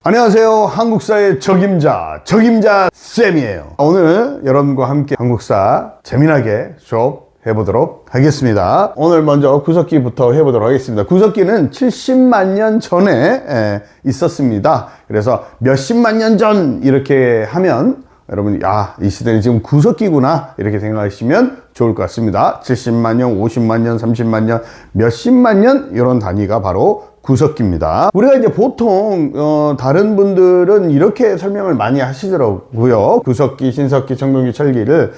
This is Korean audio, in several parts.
안녕하세요. 한국사의 적임자 쌤이에요. 오늘 여러분과 함께 한국사 재미나게 수업 해보도록 하겠습니다. 오늘 먼저 구석기부터 해보도록 하겠습니다. 구석기는 70만 년 전에 있었습니다. 그래서 몇십만 년 전 이렇게 하면 여러분, 이 시대는 지금 구석기구나 이렇게 생각하시면 좋을 것 같습니다. 70만 년, 50만 년, 30만 년, 몇십만 년 이런 단위가 바로 구석기입니다. 우리가 이제 보통 다른 분들은 이렇게 설명을 많이 하시더라고요. 구석기, 신석기, 청동기, 철기를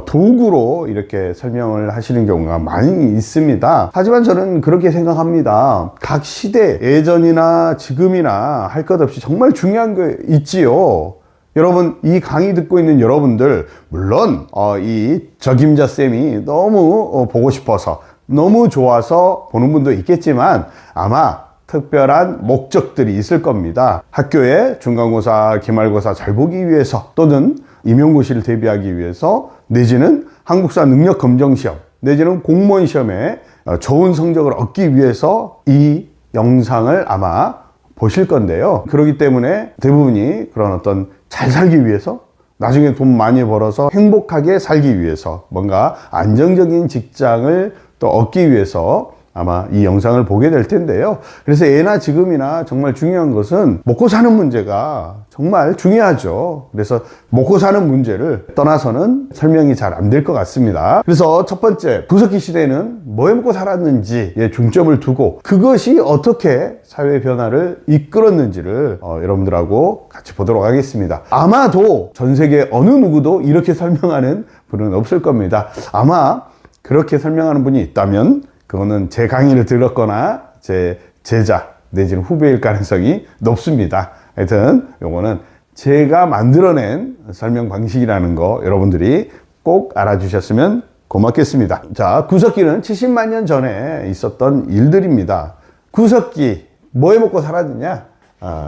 도구로 이렇게 설명을 하시는 경우가 많이 있습니다. 하지만 저는 그렇게 생각합니다. 각 시대, 예전이나 지금이나 할 것 없이 정말 중요한 게 있지요. 여러분, 이 강의 듣고 있는 여러분들, 물론 이 적임자 쌤이 너무 보고 싶어서, 너무 좋아서 보는 분도 있겠지만 아마 특별한 목적들이 있을 겁니다. 학교에 중간고사, 기말고사 잘 보기 위해서, 또는 임용고시를 대비하기 위해서, 내지는 한국사 능력검정시험, 내지는 공무원 시험에 좋은 성적을 얻기 위해서 이 영상을 아마 보실 건데요. 그렇기 때문에 대부분이 그런 어떤 잘 살기 위해서, 나중에 돈 많이 벌어서 행복하게 살기 위해서, 뭔가 안정적인 직장을 또 얻기 위해서 아마 이 영상을 보게 될 텐데요. 그래서 예나 지금이나 정말 중요한 것은 먹고 사는 문제가 정말 중요하죠. 그래서 먹고 사는 문제를 떠나서는 설명이 잘 안 될 것 같습니다. 그래서 첫 번째, 구석기 시대는 뭐에 먹고 살았는지에 중점을 두고 그것이 어떻게 사회 변화를 이끌었는지를 여러분들하고 같이 보도록 하겠습니다. 아마도 전 세계 어느 누구도 이렇게 설명하는 분은 없을 겁니다. 아마 그렇게 설명하는 분이 있다면 그거는 제 강의를 들었거나 제 제자 내지는 후배일 가능성이 높습니다. 하여튼 요거는 제가 만들어낸 설명 방식이라는 거 여러분들이 꼭 알아주셨으면 고맙겠습니다. 자, 구석기는 70만 년 전에 있었던 일들입니다. 구석기 뭐에 먹고 살았느냐?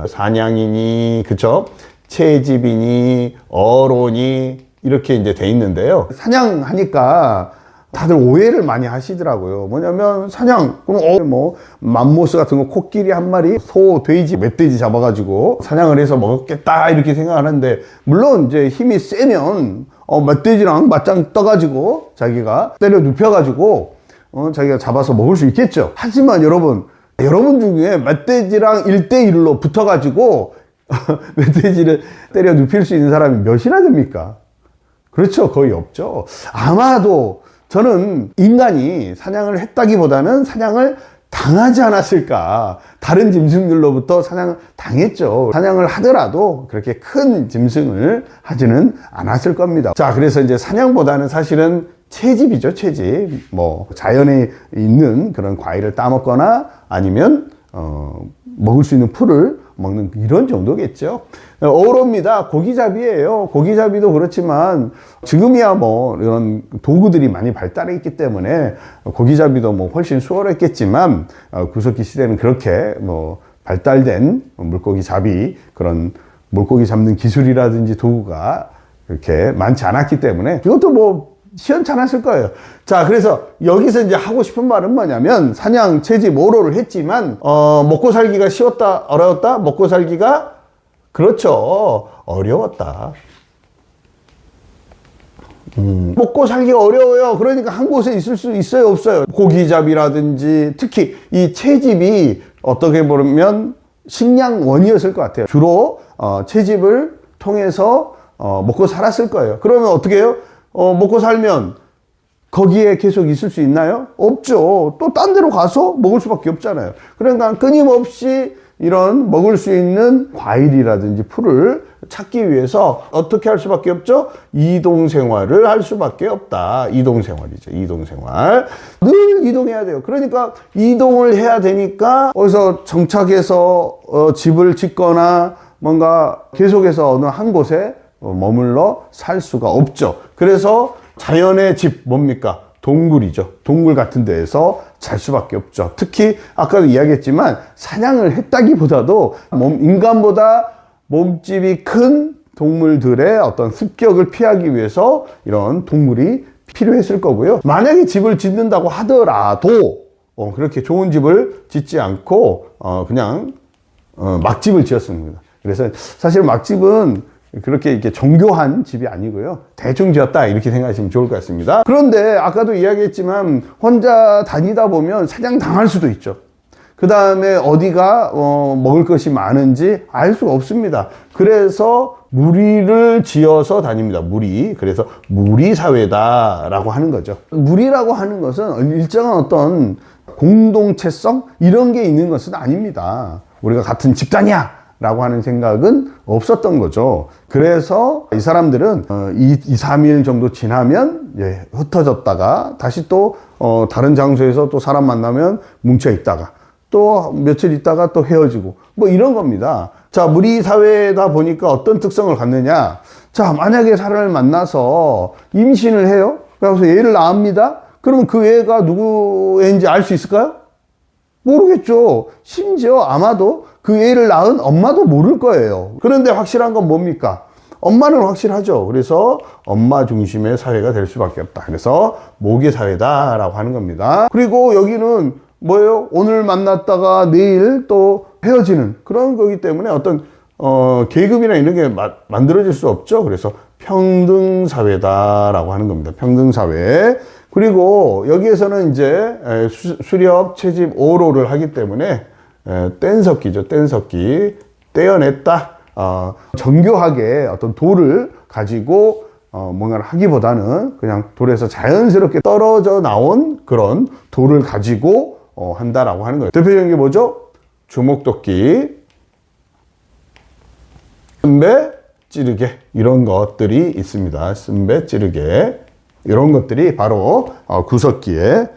사냥이니, 그쵸? 채집이니, 어로니 이렇게 이제 돼 있는데요. 사냥하니까 다들 오해를 많이 하시더라고요. 뭐냐면 사냥, 그럼 맘모스 같은 거 코끼리 한 마리, 소, 돼지, 멧돼지 잡아가지고 사냥을 해서 먹었겠다 이렇게 생각하는데, 물론 이제 힘이 세면 멧돼지랑 맞짱 떠가지고 자기가 때려 눕혀가지고 자기가 잡아서 먹을 수 있겠죠. 하지만 여러분 중에 멧돼지랑 1대1로 붙어가지고 멧돼지를 때려 눕힐 수 있는 사람이 몇이나 됩니까? 그렇죠. 거의 없죠. 아마도 저는 인간이 사냥을 했다기보다는 사냥을 당하지 않았을까. 다른 짐승들로부터 사냥을 당했죠. 사냥을 하더라도 그렇게 큰 짐승을 하지는 않았을 겁니다. 자, 그래서 이제 사냥보다는 사실은 채집이죠, 채집. 자연에 있는 그런 과일을 따먹거나 아니면, 먹을 수 있는 풀을 먹는 이런 정도겠죠. 어로입니다. 고기잡이에요. 고기잡이도 그렇지만 지금이야 이런 도구들이 많이 발달했기 때문에 고기잡이도 훨씬 수월했겠지만 구석기 시대는 그렇게 발달된 물고기 잡이, 그런 물고기 잡는 기술이라든지 도구가 그렇게 많지 않았기 때문에 이것도 시원찮았을 거예요. 자, 그래서 여기서 이제 하고 싶은 말은 뭐냐면, 사냥, 채집, 오로를 했지만 먹고 살기가 쉬웠다, 어려웠다? 먹고 살기가, 그렇죠, 어려웠다. 먹고 살기가 어려워요. 그러니까 한 곳에 있을 수 있어요, 없어요? 고기잡이라든지 특히 이 채집이 어떻게 보면 식량원이었을 것 같아요. 주로 채집을 통해서 먹고 살았을 거예요. 그러면 어떻게 해요? 먹고 살면 거기에 계속 있을 수 있나요? 없죠. 또 딴 데로 가서 먹을 수밖에 없잖아요. 그러니까 끊임없이 이런 먹을 수 있는 과일이라든지 풀을 찾기 위해서 어떻게 할 수밖에 없죠? 이동 생활을 할 수밖에 없다. 이동 생활이죠. 이동 생활. 늘 이동해야 돼요. 그러니까 이동을 해야 되니까 어디서 정착해서 집을 짓거나 뭔가 계속해서 어느 한 곳에 머물러 살 수가 없죠. 그래서 자연의 집 뭡니까? 동굴이죠. 동굴 같은 데에서 잘 수밖에 없죠. 특히 아까도 이야기했지만 사냥을 했다기보다도 인간보다 몸집이 큰 동물들의 어떤 습격을 피하기 위해서 이런 동굴이 필요했을 거고요. 만약에 집을 짓는다고 하더라도 그렇게 좋은 집을 짓지 않고 그냥 막집을 지었습니다. 그래서 사실 막집은 그렇게 이렇게 정교한 집이 아니고요. 대충 지었다 이렇게 생각하시면 좋을 것 같습니다. 그런데 아까도 이야기했지만 혼자 다니다 보면 사냥 당할 수도 있죠. 그 다음에 어디가 먹을 것이 많은지 알 수가 없습니다. 그래서 무리를 지어서 다닙니다. 무리. 그래서 무리사회다라고 하는 거죠. 무리라고 하는 것은 일정한 어떤 공동체성 이런 게 있는 것은 아닙니다. 우리가 같은 집단이야 라고 하는 생각은 없었던 거죠. 그래서 이 사람들은 2-3일 정도 지나면 흩어졌다가 다시 또 다른 장소에서 또 사람 만나면 뭉쳐 있다가 또 며칠 있다가 또 헤어지고 뭐 이런 겁니다. 자, 무리사회다 보니까 어떤 특성을 갖느냐. 자, 만약에 사람을 만나서 임신을 해요. 그래서 애를 낳습니다. 그러면 그 애가 누구 애인지 알 수 있을까요? 모르겠죠. 심지어 아마도 그 애를 낳은 엄마도 모를 거예요. 그런데 확실한 건 뭡니까? 엄마는 확실하죠. 그래서 엄마 중심의 사회가 될 수밖에 없다. 그래서 모계사회다라고 하는 겁니다. 그리고 여기는 뭐예요? 오늘 만났다가 내일 또 헤어지는 그런 거기 때문에 어떤 계급이나 이런 게 만들어질 수 없죠. 그래서 평등사회다라고 하는 겁니다. 평등사회. 그리고 여기에서는 이제 수렵, 채집, 오로를 하기 때문에 뗀석기죠. 뗀석기. 떼어냈다. 정교하게 어떤 돌을 가지고 뭔가를 하기보다는 그냥 돌에서 자연스럽게 떨어져 나온 그런 돌을 가지고 한다라고 하는 거예요. 대표적인 게 뭐죠? 주먹도끼, 쓴배, 찌르개 이런 것들이 있습니다. 쓴배, 찌르개 이런 것들이 바로 구석기의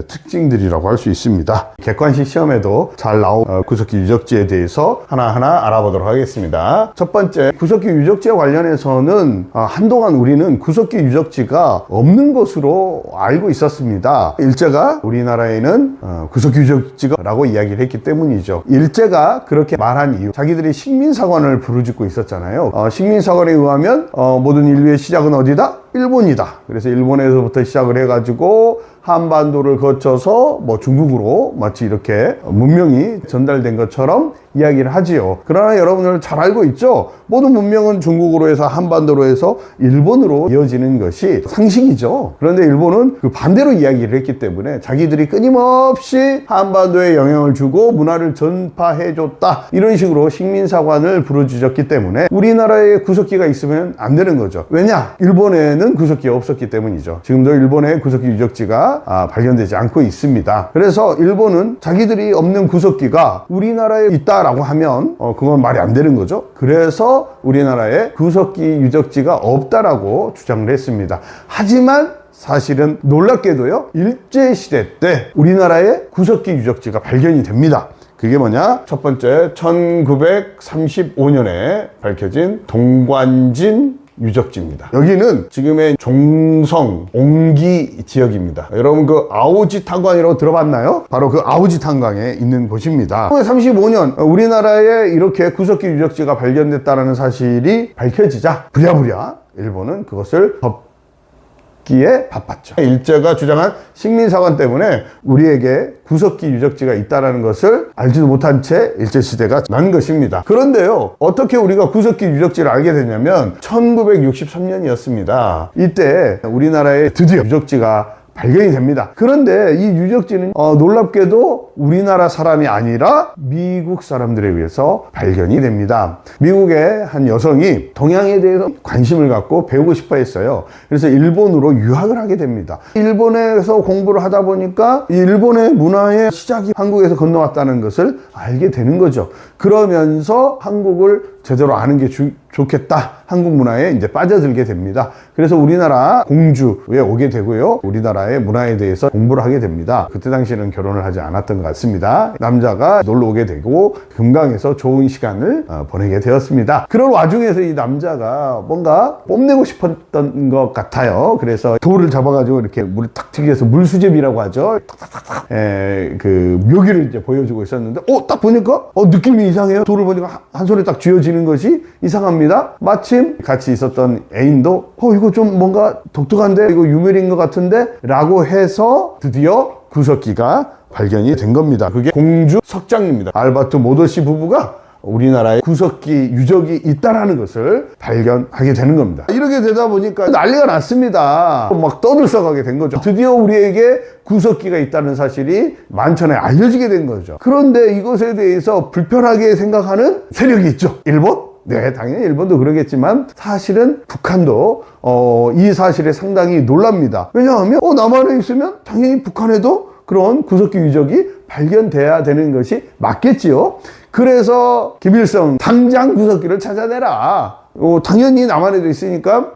특징들이라고 할 수 있습니다. 객관식 시험에도 잘 나온 구석기 유적지에 대해서 하나하나 알아보도록 하겠습니다. 첫 번째, 구석기 유적지와 관련해서는 한동안 우리는 구석기 유적지가 없는 것으로 알고 있었습니다. 일제가 우리나라에는 구석기 유적지라고 이야기를 했기 때문이죠. 일제가 그렇게 말한 이유, 자기들이 식민사관을 부르짖고 있었잖아요. 식민사관에 의하면 모든 인류의 시작은 어디다? 일본이다. 그래서 일본에서부터 시작을 해가지고 한반도를 거쳐서 뭐 중국으로 마치 이렇게 문명이 전달된 것처럼 이야기를 하지요. 그러나 여러분들 잘 알고 있죠? 모든 문명은 중국으로 해서 한반도로 해서 일본으로 이어지는 것이 상식이죠. 그런데 일본은 그 반대로 이야기를 했기 때문에 자기들이 끊임없이 한반도에 영향을 주고 문화를 전파해줬다. 이런 식으로 식민사관을 부르짖었기 때문에 우리나라에 구석기가 있으면 안 되는 거죠. 왜냐? 일본에는 구석기가 없었기 때문이죠. 지금도 일본의 구석기 유적지가 발견되지 않고 있습니다. 그래서 일본은 자기들이 없는 구석기가 우리나라에 있다라고 하면 그건 말이 안 되는 거죠. 그래서 우리나라에 구석기 유적지가 없다라고 주장을 했습니다. 하지만 사실은 놀랍게도요, 일제시대 때 우리나라에 구석기 유적지가 발견이 됩니다. 그게 뭐냐? 첫 번째, 1935년에 밝혀진 동관진 유적지입니다. 여기는 지금의 종성, 옹기 지역입니다. 여러분 그 아오지 탄광이라고 들어봤나요? 바로 그 아오지 탄광에 있는 곳입니다. 1935년 우리나라에 이렇게 구석기 유적지가 발견됐다는 사실이 밝혀지자 부랴부랴 일본은 그것을 기에 바빴죠. 일제가 주장한 식민사관 때문에 우리에게 구석기 유적지가 있다는 것을 알지도 못한 채 일제시대가 난 것입니다. 그런데요, 어떻게 우리가 구석기 유적지를 알게 됐냐면 1963년이었습니다. 이때 우리나라에 드디어 유적지가 발견이 됩니다. 그런데 이 유적지는 놀랍게도 우리나라 사람이 아니라 미국 사람들에 의해서 발견이 됩니다. 미국의 한 여성이 동양에 대해서 관심을 갖고 배우고 싶어 했어요. 그래서 일본으로 유학을 하게 됩니다. 일본에서 공부를 하다 보니까 이 일본의 문화의 시작이 한국에서 건너왔다는 것을 알게 되는 거죠. 그러면서 한국을 제대로 아는 게 좋겠다. 한국 문화에 이제 빠져들게 됩니다. 그래서 우리나라 공주에 오게 되고요. 우리나라의 문화에 대해서 공부를 하게 됩니다. 그때 당시에는 결혼을 하지 않았던 것 같습니다. 남자가 놀러 오게 되고 금강에서 좋은 시간을 보내게 되었습니다. 그런 와중에서 이 남자가 뭔가 뽐내고 싶었던 것 같아요. 그래서 돌을 잡아가지고 이렇게 물을 탁 튀겨서 물수제비라고 하죠. 탁탁탁탁 그 묘기를 이제 보여주고 있었는데 딱 보니까 느낌이 이상해요. 돌을 보니까 한 손에 딱 쥐어지는 것이 이상합니다. 마침 같이 있었던 애인도 이거 좀 뭔가 독특한데 이거 유물인 것 같은데 라고 해서 드디어 구석기가 발견이 된 겁니다. 그게 공주 석장입니다. 알버트 모더시 부부가 우리나라에 구석기 유적이 있다라는 것을 발견하게 되는 겁니다. 이렇게 되다 보니까 난리가 났습니다. 막 떠들썩하게 된 거죠. 드디어 우리에게 구석기가 있다는 사실이 만천에 알려지게 된 거죠. 그런데 이것에 대해서 불편하게 생각하는 세력이 있죠. 일본? 네, 당연히 일본도 그러겠지만 사실은 북한도 이 사실에 상당히 놀랍니다. 왜냐하면 남한에 있으면 당연히 북한에도 그런 구석기 유적이 발견돼야 되는 것이 맞겠지요. 그래서 김일성 당장 구석기를 찾아내라. 당연히 남한에도 있으니까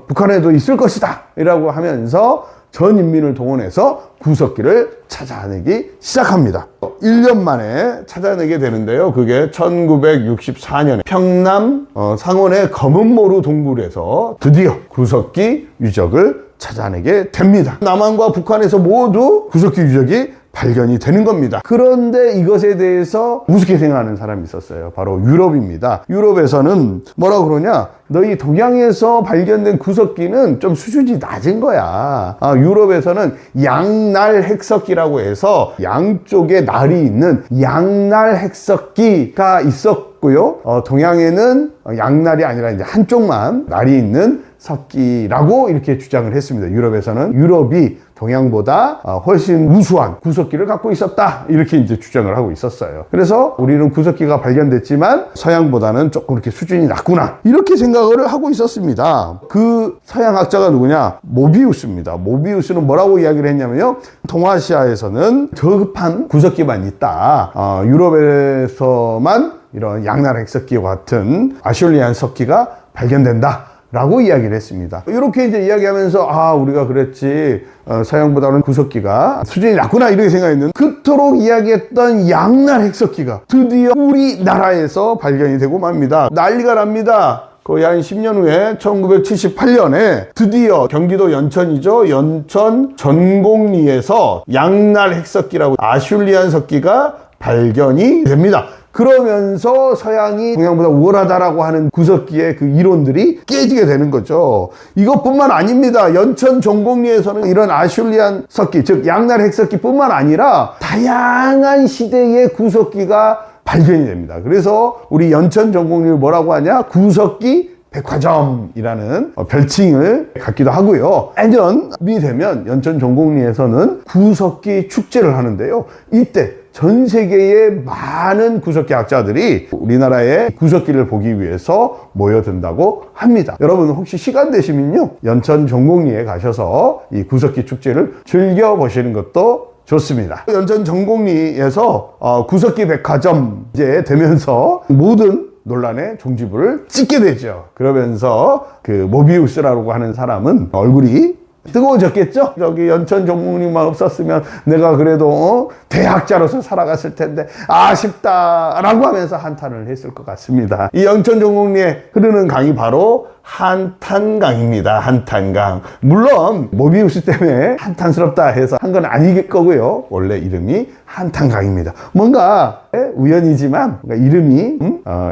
북한에도 있을 것이다 이라고 하면서 전 인민을 동원해서 구석기를 찾아내기 시작합니다. 1년 만에 찾아내게 되는데요. 그게 1964년에 평남 상원의 검은모루 동굴에서 드디어 구석기 유적을 찾아내게 됩니다. 남한과 북한에서 모두 구석기 유적이 발견이 되는 겁니다. 그런데 이것에 대해서 우습게 생각하는 사람이 있었어요. 바로 유럽입니다. 유럽에서는 뭐라 그러냐? 너희 동양에서 발견된 구석기는 좀 수준이 낮은 거야. 유럽에서는 양날 핵석기라고 해서 양쪽에 날이 있는 양날 핵석기가 있었고요. 동양에는 양날이 아니라 이제 한쪽만 날이 있는 석기라고 이렇게 주장을 했습니다. 유럽에서는 유럽이 동양보다 훨씬 우수한 구석기를 갖고 있었다 이렇게 이제 주장을 하고 있었어요. 그래서 우리는 구석기가 발견됐지만 서양보다는 조금 이렇게 수준이 낮구나 이렇게 생각을 하고 있었습니다. 그 서양학자가 누구냐? 모비우스입니다. 모비우스는 뭐라고 이야기를 했냐면요, 동아시아에서는 저급한 구석기만 있다. 유럽에서만 이런 양날 핵석기와 같은 아슐리안 석기가 발견된다 라고 이야기를 했습니다. 이렇게 이제 이야기하면서 우리가 그랬지 서양보다는 구석기가 수준이 낮구나 이렇게 생각했는데, 그토록 이야기했던 양날 핵석기가 드디어 우리나라에서 발견이 되고 맙니다. 난리가 납니다. 거의 한 10년 후에 1978년에 드디어 경기도 연천이죠. 연천 전곡리에서 양날 핵석기라고 아슐리안 석기가 발견이 됩니다. 그러면서 서양이 동양보다 우월하다라고 하는 구석기의 그 이론들이 깨지게 되는 거죠. 이것뿐만 아닙니다. 연천 전곡리에서는 이런 아슐리안 석기, 즉 양날 핵석기뿐만 아니라 다양한 시대의 구석기가 발견이 됩니다. 그래서 우리 연천 전곡리를 뭐라고 하냐? 구석기 백화점이라는 별칭을 갖기도 하고요. 내년이 되면 연천 전곡리에서는 구석기 축제를 하는데요. 이때 전 세계의 많은 구석기 학자들이 우리나라의 구석기를 보기 위해서 모여든다고 합니다. 여러분 혹시 시간 되시면요, 연천 전곡리에 가셔서 이 구석기 축제를 즐겨보시는 것도 좋습니다. 연천 전곡리에서 구석기 백화점 이제 되면서 모든 논란의 종지부를 찍게 되죠. 그러면서 그 모비우스라고 하는 사람은 얼굴이 뜨거워졌겠죠? 여기 연천 전곡리만 없었으면 내가 그래도 대학자로서 살아갔을 텐데 아쉽다라고 하면서 한탄을 했을 것 같습니다. 이 연천 전곡리에 흐르는 강이 바로 한탄강입니다. 한탄강. 물론 모비우스 때문에 한탄스럽다 해서 한 건 아닐 거고요. 원래 이름이 한탄강입니다. 뭔가 우연이지만 이름이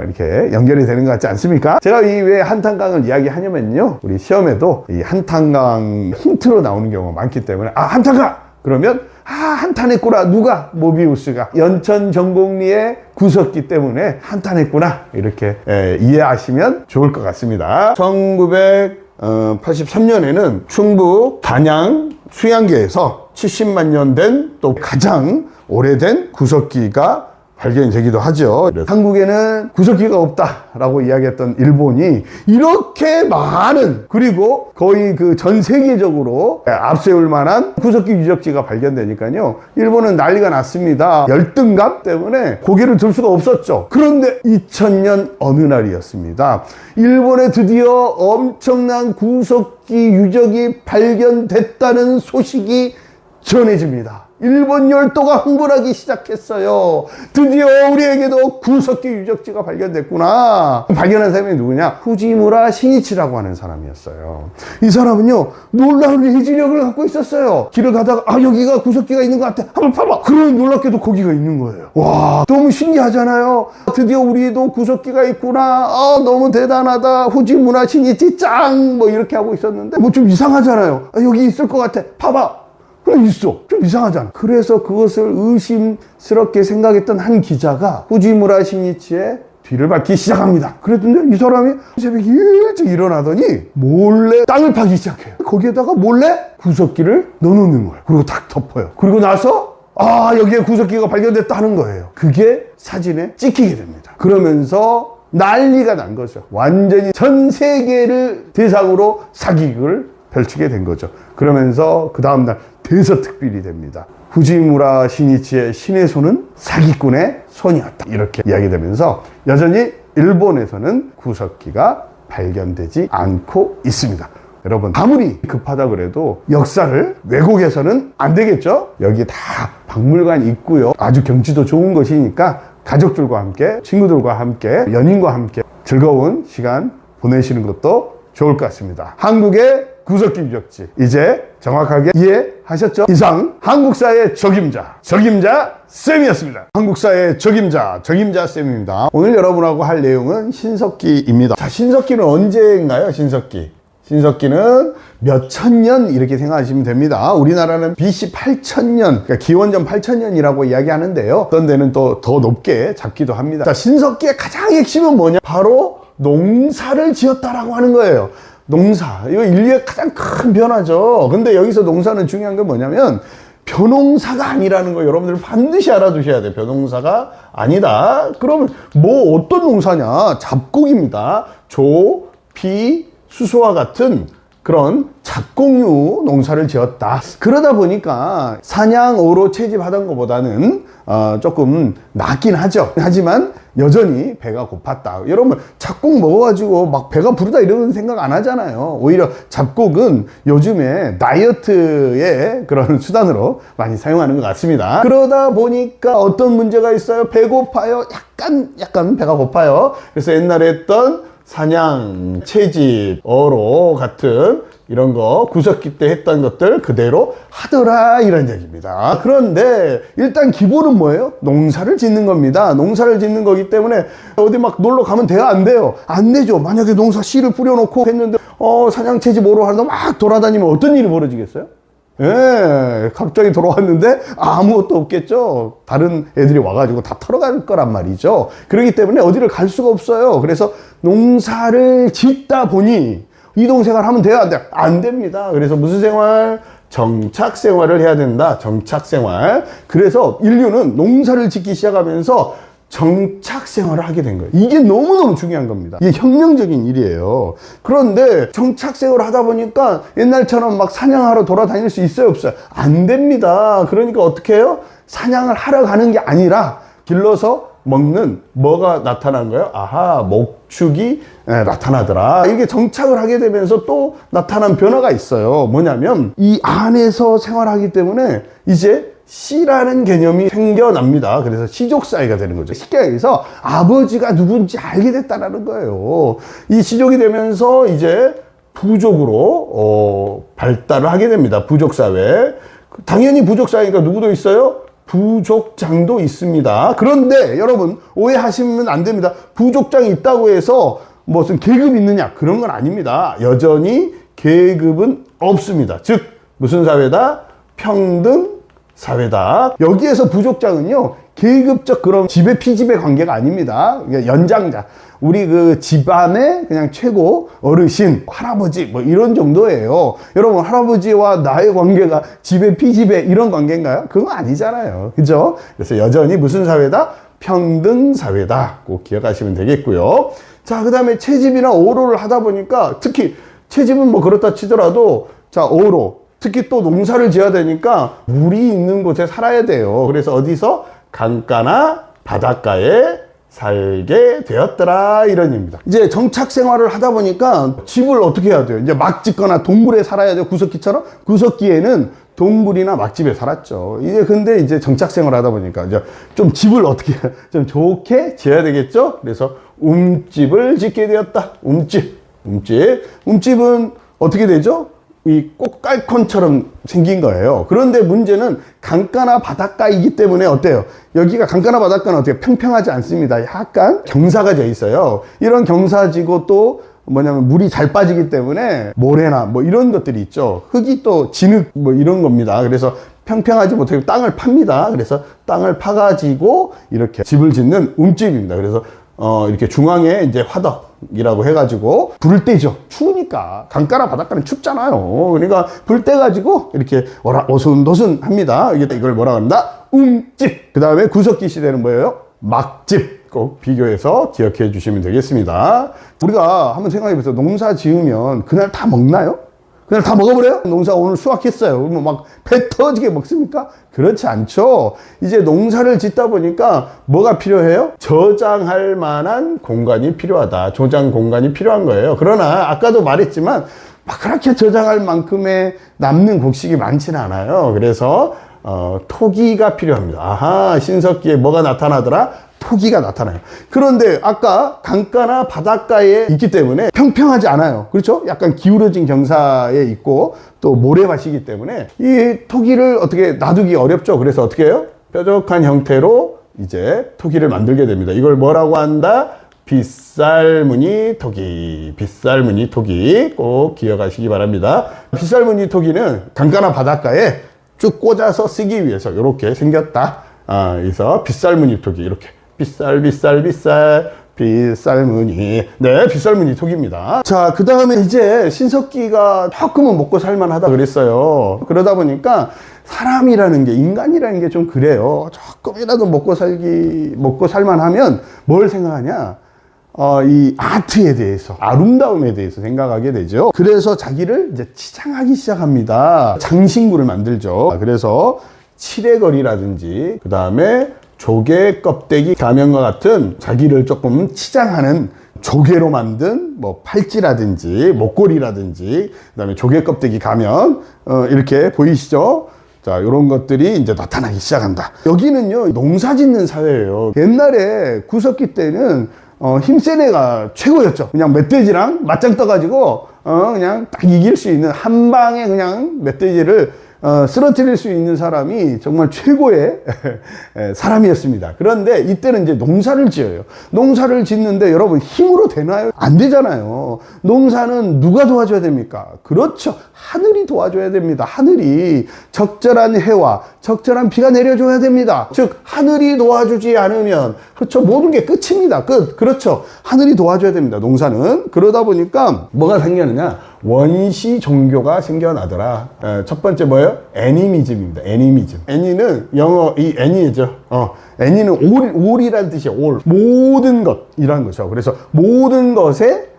이렇게 연결이 되는 것 같지 않습니까? 제가 이 왜 한탄강을 이야기하냐면요, 우리 시험에도 이 한탄강 힌트로 나오는 경우가 많기 때문에 한탄강! 그러면 한탄했구나. 누가? 모비우스가 연천 전곡리의 구석기 때문에 한탄했구나 이렇게 이해하시면 좋을 것 같습니다. 1983년에는 충북 단양 수양계에서 70만 년 된 또 가장 오래된 구석기가 발견이 되기도 하죠. 한국에는 구석기가 없다라고 이야기했던 일본이 이렇게 많은, 그리고 거의 그 전 세계적으로 앞세울 만한 구석기 유적지가 발견되니까요, 일본은 난리가 났습니다. 열등감 때문에 고개를 들 수가 없었죠. 그런데 2000년 어느 날이었습니다. 일본에 드디어 엄청난 구석기 유적이 발견됐다는 소식이 전해집니다. 일본 열도가 흥분하기 시작했어요. 드디어 우리에게도 구석기 유적지가 발견됐구나. 발견한 사람이 누구냐? 후지무라 신이치라고 하는 사람이었어요. 이 사람은요, 놀라운 해지력을 갖고 있었어요. 길을 가다가 여기가 구석기가 있는 것 같아, 한번 봐봐. 그러면 놀랍게도 거기가 있는 거예요. 와, 너무 신기하잖아요. 드디어 우리도 구석기가 있구나. 너무 대단하다. 후지무라 신이치 짱! 뭐 이렇게 하고 있었는데 뭐 좀 이상하잖아요. 여기 있을 것 같아, 봐봐. 그래 있어. 좀 이상하잖아. 그래서 그것을 의심스럽게 생각했던 한 기자가 후지무라 신이치의 뒤를 밟기 시작합니다. 그랬는데 이 사람이 새벽에 일찍 일어나더니 몰래 땅을 파기 시작해요. 거기에다가 몰래 구석기를 넣어놓는 거예요. 그리고 탁 덮어요. 그리고 나서 여기에 구석기가 발견됐다 하는 거예요. 그게 사진에 찍히게 됩니다. 그러면서 난리가 난 거죠. 완전히 전 세계를 대상으로 사기극을 펼치게 된 거죠. 그러면서 그 다음날 대서특필이 됩니다. 후지무라 신이치의 신의 손은 사기꾼의 손이었다. 이렇게 이야기되면서 여전히 일본에서는 구석기가 발견되지 않고 있습니다. 여러분, 아무리 급하다 그래도 역사를 왜곡해서는 안 되겠죠? 여기 다 박물관 있고요. 아주 경치도 좋은 것이니까 가족들과 함께, 친구들과 함께, 연인과 함께 즐거운 시간 보내시는 것도 좋을 것 같습니다. 한국의 구석기 유적지, 이제 정확하게 이해하셨죠? 이상 한국사의 적임자 쌤이었습니다. 한국사의 적임자 쌤입니다. 오늘 여러분하고 할 내용은 신석기입니다. 자, 신석기는 언제인가요? 신석기는 몇 천년 이렇게 생각하시면 됩니다. 우리나라는 BC 8000년, 그러니까 기원전 8000년이라고 이야기하는데요. 어떤 데는 또 더 높게 잡기도 합니다. 자, 신석기의 가장 핵심은 뭐냐? 바로 농사를 지었다라고 하는 거예요. 농사, 이거 인류의 가장 큰 변화죠. 근데 여기서 농사는 중요한 건 뭐냐면 벼농사가 아니라는 거 여러분들 반드시 알아두셔야 돼요. 벼농사가 아니다. 그러면 뭐 어떤 농사냐? 잡곡입니다. 조, 피, 수소와 같은 그런 잡곡류 농사를 지었다. 그러다 보니까 사냥어로 채집하던 것보다는 조금 낫긴 하죠. 하지만 여전히 배가 고팠다. 여러분, 잡곡 먹어가지고 막 배가 부르다 이런 생각 안 하잖아요. 오히려 잡곡은 요즘에 다이어트의 그런 수단으로 많이 사용하는 것 같습니다. 그러다 보니까 어떤 문제가 있어요? 배고파요. 약간 배가 고파요. 그래서 옛날에 했던 사냥, 채집, 어로 같은 이런 거 구석기 때 했던 것들 그대로 하더라 이런 얘기입니다. 그런데 일단 기본은 뭐예요? 농사를 짓는 겁니다. 농사를 짓는 거기 때문에 어디 막 놀러 가면 돼요? 안 돼요? 안 되죠. 만약에 농사 씨를 뿌려놓고 했는데 사냥, 채집, 어로 하다 막 돌아다니면 어떤 일이 벌어지겠어요? 예, 갑자기 돌아왔는데 아무것도 없겠죠. 다른 애들이 와가지고 다 털어갈 거란 말이죠. 그렇기 때문에 어디를 갈 수가 없어요. 그래서 농사를 짓다 보니 이동생활 하면 돼요? 안 돼요? 안 됩니다. 그래서 무슨 생활? 정착 생활을 해야 된다. 정착 생활. 그래서 인류는 농사를 짓기 시작하면서 정착 생활을 하게 된 거예요. 이게 너무너무 중요한 겁니다. 이게 혁명적인 일이에요. 그런데 정착 생활을 하다 보니까 옛날처럼 막 사냥하러 돌아다닐 수 있어요? 없어요? 안 됩니다. 그러니까 어떻게 해요? 사냥을 하러 가는 게 아니라 길러서 먹는 뭐가 나타난 거예요? 아하, 목축이 나타나더라. 이게 정착을 하게 되면서 또 나타난 변화가 있어요. 뭐냐면 이 안에서 생활하기 때문에 이제 씨라는 개념이 생겨납니다. 그래서 시족 사이가 되는 거죠. 쉽게 얘기해서 아버지가 누군지 알게 됐다는 거예요. 이 시족이 되면서 이제 부족으로 발달을 하게 됩니다. 부족 사회. 당연히 부족 사회니까 누구도 있어요? 부족장도 있습니다. 그런데 여러분 오해하시면 안 됩니다. 부족장이 있다고 해서 무슨 계급이 있느냐? 그런 건 아닙니다. 여전히 계급은 없습니다. 즉 무슨 사회다? 평등 사회다. 여기에서 부족장은요 계급적 그런 지배 피지배 관계가 아닙니다. 그러니까 연장자, 우리 그 집안의 그냥 최고 어르신, 할아버지 뭐 이런 정도예요. 여러분 할아버지와 나의 관계가 지배 피지배 이런 관계인가요? 그건 아니잖아요. 그죠? 그래서 여전히 무슨 사회다? 평등 사회다. 꼭 기억하시면 되겠고요. 자, 그 다음에 채집이나 어로를 하다 보니까 특히 채집은 뭐 그렇다 치더라도 자, 어로 특히 또 농사를 지어야 되니까 물이 있는 곳에 살아야 돼요. 그래서 어디서? 강가나 바닷가에 살게 되었더라 이런 의미입니다. 이제 정착 생활을 하다 보니까 집을 어떻게 해야 돼요? 이제 막 짓거나 동굴에 살아야 돼요. 구석기처럼. 구석기에는 동굴이나 막집에 살았죠. 이제 근데 이제 정착 생활을 하다 보니까 이제 좀 집을 어떻게 좀 좋게 지어야 되겠죠? 그래서 움집을 짓게 되었다. 움집은 어떻게 되죠? 이 꽃갈콘처럼 생긴 거예요. 그런데 문제는 강가나 바닷가이기 때문에 어때요? 여기가 강가나 바닷가는 어떻게 평평하지 않습니다. 약간 경사가 져 있어요. 이런 경사지고 또 뭐냐면 물이 잘 빠지기 때문에 모래나 뭐 이런 것들이 있죠. 흙이 또 진흙 뭐 이런 겁니다. 그래서 평평하지 못하고 땅을 팝니다. 그래서 땅을 파가지고 이렇게 집을 짓는 움집입니다. 그래서 이렇게 중앙에 이제 화덕이라고 해가지고 불을 떼죠. 추우니까. 강가나 바닷가는 춥잖아요. 그러니까 불 떼가지고 이렇게 오순도순 합니다. 이걸 뭐라 한다? 움집. 그 다음에 구석기 시대는 뭐예요? 막집. 꼭 비교해서 기억해 주시면 되겠습니다. 우리가 한번 생각해 보세요. 농사 지으면 그날 다 먹나요? 그날 다 먹어버려요? 농사 오늘 수확했어요. 그러면 막 배 터지게 먹습니까? 그렇지 않죠. 이제 농사를 짓다 보니까 뭐가 필요해요? 저장할 만한 공간이 필요하다. 저장 공간이 필요한 거예요. 그러나 아까도 말했지만 막 그렇게 저장할 만큼의 남는 곡식이 많지는 않아요. 그래서 토기가 필요합니다. 아하, 신석기에 뭐가 나타나더라? 토기가 나타나요. 그런데 아까 강가나 바닷가에 있기 때문에 평평하지 않아요. 그렇죠? 약간 기울어진 경사에 있고 또 모래밭이기 때문에 이 토기를 어떻게 놔두기 어렵죠. 그래서 어떻게 해요? 뾰족한 형태로 이제 토기를 만들게 됩니다. 이걸 뭐라고 한다? 빗살무늬 토기. 빗살무늬 토기 꼭 기억하시기 바랍니다. 빗살무늬 토기는 강가나 바닷가에 쭉 꽂아서 쓰기 위해서 이렇게 생겼다. 그래서 빗살무늬 토기 이렇게 빗살무늬. 네, 빗살무늬 토기입니다. 자, 그 다음에 이제 신석기가 조금은 먹고 살만하다 그랬어요. 그러다 보니까 사람이라는 게, 인간이라는 게 좀 그래요. 조금이라도 먹고 살만하면 뭘 생각하냐? 이 아트에 대해서, 아름다움에 대해서 생각하게 되죠. 그래서 자기를 이제 치장하기 시작합니다. 장신구를 만들죠. 그래서 칠해거리라든지, 그 다음에 조개 껍데기 가면과 같은 자기를 조금 치장하는 조개로 만든 뭐 팔찌라든지 목걸이라든지 그다음에 조개 껍데기 가면 이렇게 보이시죠? 자, 이런 것들이 이제 나타나기 시작한다. 여기는요, 농사 짓는 사회예요. 옛날에 구석기 때는 힘센 애가 최고였죠. 그냥 멧돼지랑 맞짱 떠가지고 그냥 딱 이길 수 있는, 한 방에 그냥 멧돼지를 쓰러뜨릴 수 있는 사람이 정말 최고의 사람이었습니다. 그런데 이때는 이제 농사를 지어요. 농사를 짓는데 여러분 힘으로 되나요? 안 되잖아요. 농사는 누가 도와줘야 됩니까? 그렇죠. 하늘이 도와줘야 됩니다. 하늘이 적절한 해와 적절한 비가 내려줘야 됩니다. 즉 하늘이 도와주지 않으면, 그렇죠, 모든 게 끝입니다. 끝. 그렇죠. 하늘이 도와줘야 됩니다. 농사는. 그러다 보니까 뭐가 생겼느냐? 원시 종교가 생겨나더라. 첫 번째 뭐예요? 애니미즘입니다. 애니미즘. 애니는 영어 이 애니죠. 애니는 올이라는 뜻이에요. 올. 모든 것이라는 거죠. 그래서 모든 것에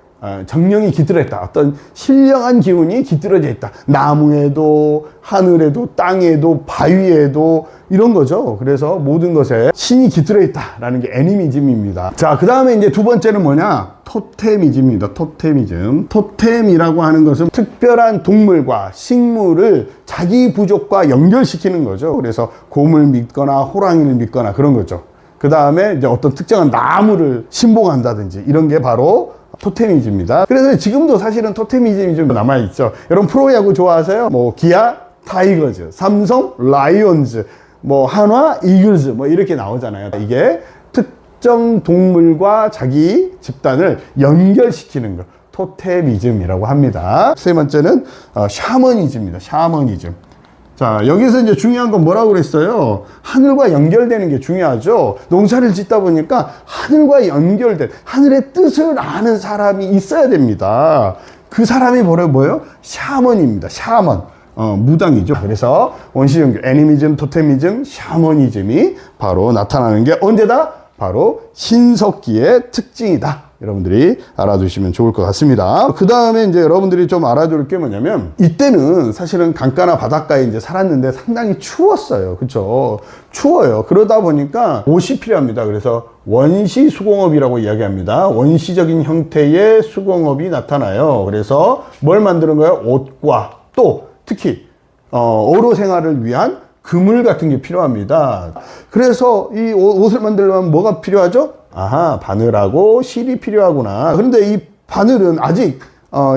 정령이 깃들어 있다. 어떤 신령한 기운이 깃들어져 있다. 나무에도, 하늘에도, 땅에도, 바위에도, 이런 거죠. 그래서 모든 것에 신이 깃들어 있다라는 게 애니미즘입니다. 자, 그 다음에 이제 두 번째는 뭐냐? 토테미즘입니다. 토테미즘. 토템이라고 하는 것은 특별한 동물과 식물을 자기 부족과 연결시키는 거죠. 그래서 곰을 믿거나 호랑이를 믿거나 그런 거죠. 그 다음에 이제 어떤 특정한 나무를 신봉한다든지 이런 게 바로 토테미즘입니다. 그래서 지금도 사실은 토테미즘이 좀 남아있죠. 여러분 프로야구 좋아하세요? 뭐 기아 타이거즈, 삼성 라이온즈, 뭐 한화 이글즈 뭐 이렇게 나오잖아요. 이게 특정 동물과 자기 집단을 연결시키는 것, 토테미즘이라고 합니다. 세 번째는 샤머니즘입니다. 샤머니즘. 자, 여기서 이제 중요한 건 뭐라고 그랬어요? 하늘과 연결되는 게 중요하죠. 농사를 짓다 보니까 하늘과 연결된, 하늘의 뜻을 아는 사람이 있어야 됩니다. 그 사람이 뭐예요? 샤먼입니다. 샤먼. 무당이죠. 그래서 원시종교, 애니미즘, 토테미즘, 샤머니즘이 바로 나타나는 게 언제다? 바로 신석기의 특징이다. 여러분들이 알아두시면 좋을 것 같습니다. 그 다음에 이제 여러분들이 좀 알아둘 게 뭐냐면, 이때는 사실은 강가나 바닷가에 이제 살았는데 상당히 추웠어요. 그쵸? 추워요. 그러다 보니까 옷이 필요합니다. 그래서 원시 수공업이라고 이야기합니다. 원시적인 형태의 수공업이 나타나요. 그래서 뭘 만드는 거예요? 옷과 또 특히 어로 생활을 위한 그물 같은 게 필요합니다. 그래서 이 옷을 만들려면 뭐가 필요하죠? 아하, 바늘하고 실이 필요하구나. 그런데 이 바늘은 아직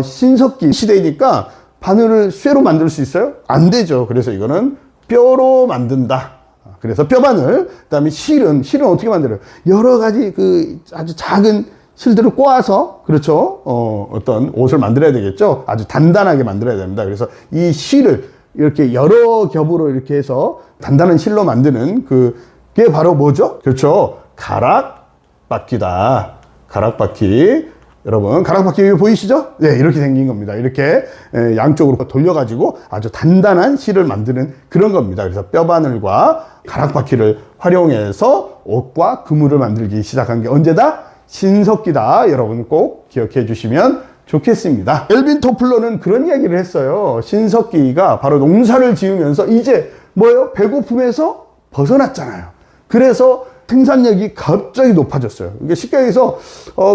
신석기 시대이니까 바늘을 쇠로 만들 수 있어요? 안 되죠. 그래서 이거는 뼈로 만든다. 그래서 뼈바늘. 그 다음에 실은 어떻게 만들어요? 여러 가지 그 아주 작은 실들을 꼬아서, 그렇죠, 어떤 옷을 만들어야 되겠죠. 아주 단단하게 만들어야 됩니다. 그래서 이 실을 이렇게 여러 겹으로 이렇게 해서 단단한 실로 만드는 그게 바로 뭐죠? 그렇죠, 가락바퀴다. 가락바퀴. 여러분, 가락바퀴 보이시죠? 네, 이렇게 생긴 겁니다. 이렇게 양쪽으로 돌려가지고 아주 단단한 실을 만드는 그런 겁니다. 그래서 뼈바늘과 가락바퀴를 활용해서 옷과 그물을 만들기 시작한 게 언제다? 신석기다. 여러분 꼭 기억해 주시면 좋겠습니다. 엘빈 토플러는 그런 이야기를 했어요. 신석기가 바로 농사를 지으면서 이제 뭐예요? 배고픔에서 벗어났잖아요. 그래서 생산력이 갑자기 높아졌어요. 이게 쉽게 얘기해서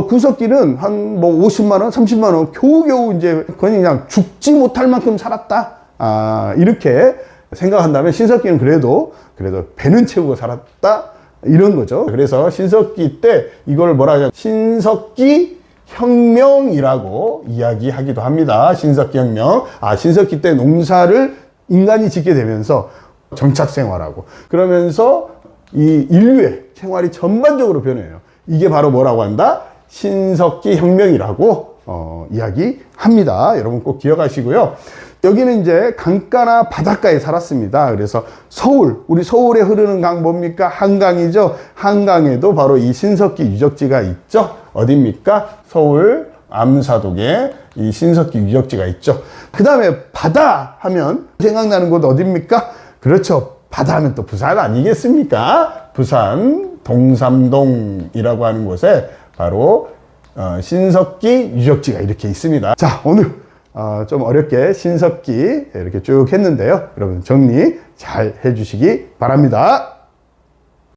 구석기는 한 뭐 50만 원, 30만 원 겨우겨우 이제 그냥 죽지 못할 만큼 살았다. 이렇게 생각한다면 신석기는 그래도 배는 채우고 살았다. 이런 거죠. 그래서 신석기 때 이걸 뭐라 하냐? 신석기 혁명이라고 이야기하기도 합니다. 신석기 혁명. 신석기 때 농사를 인간이 짓게 되면서 정착 생활하고 그러면서 이 인류의 생활이 전반적으로 변해요. 이게 바로 뭐라고 한다? 신석기 혁명이라고 이야기합니다. 여러분 꼭 기억하시고요. 여기는 이제 강가나 바닷가에 살았습니다. 그래서 우리 서울에 흐르는 강 뭡니까? 한강이죠. 한강에도 바로 이 신석기 유적지가 있죠. 어디입니까? 서울 암사동에 이 신석기 유적지가 있죠. 그 다음에 바다 하면 생각나는 곳 어디입니까? 그렇죠. 바다 하면 또 부산 아니겠습니까? 부산 동삼동이라고 하는 곳에 바로 신석기 유적지가 이렇게 있습니다. 자, 오늘 좀 어렵게 신석기 이렇게 쭉 했는데요. 여러분 정리 잘 해주시기 바랍니다.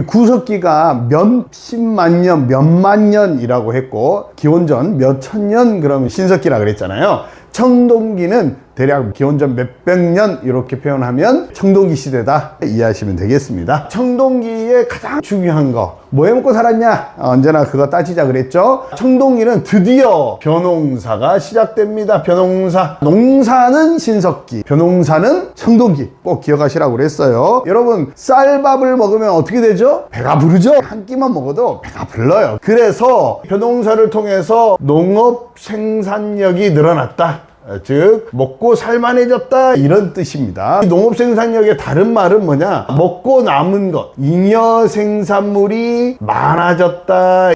구석기가 몇십만 년, 몇만 년이라고 했고 기원전 몇천 년 그러면 신석기라 그랬잖아요. 청동기는 대략 기원전 몇백 년 이렇게 표현하면 청동기 시대다 이해하시면 되겠습니다. 청동기의 가장 중요한 거 뭐 해먹고 살았냐? 언제나 그거 따지자 그랬죠. 청동기는 드디어 벼농사가 시작됩니다. 벼농사. 농사는 신석기, 벼농사는 청동기. 꼭 기억하시라고 그랬어요. 여러분 쌀밥을 먹으면 어떻게 되죠? 배가 부르죠? 한 끼만 먹어도 배가 불러요. 그래서 벼농사를 통해서 농업 생산력이 늘어났다. 즉 먹고 살만해졌다 이런 뜻입니다. 농업 생산력의 다른 말은 뭐냐? 먹고 남은 것, 잉여 생산물이 많아졌다.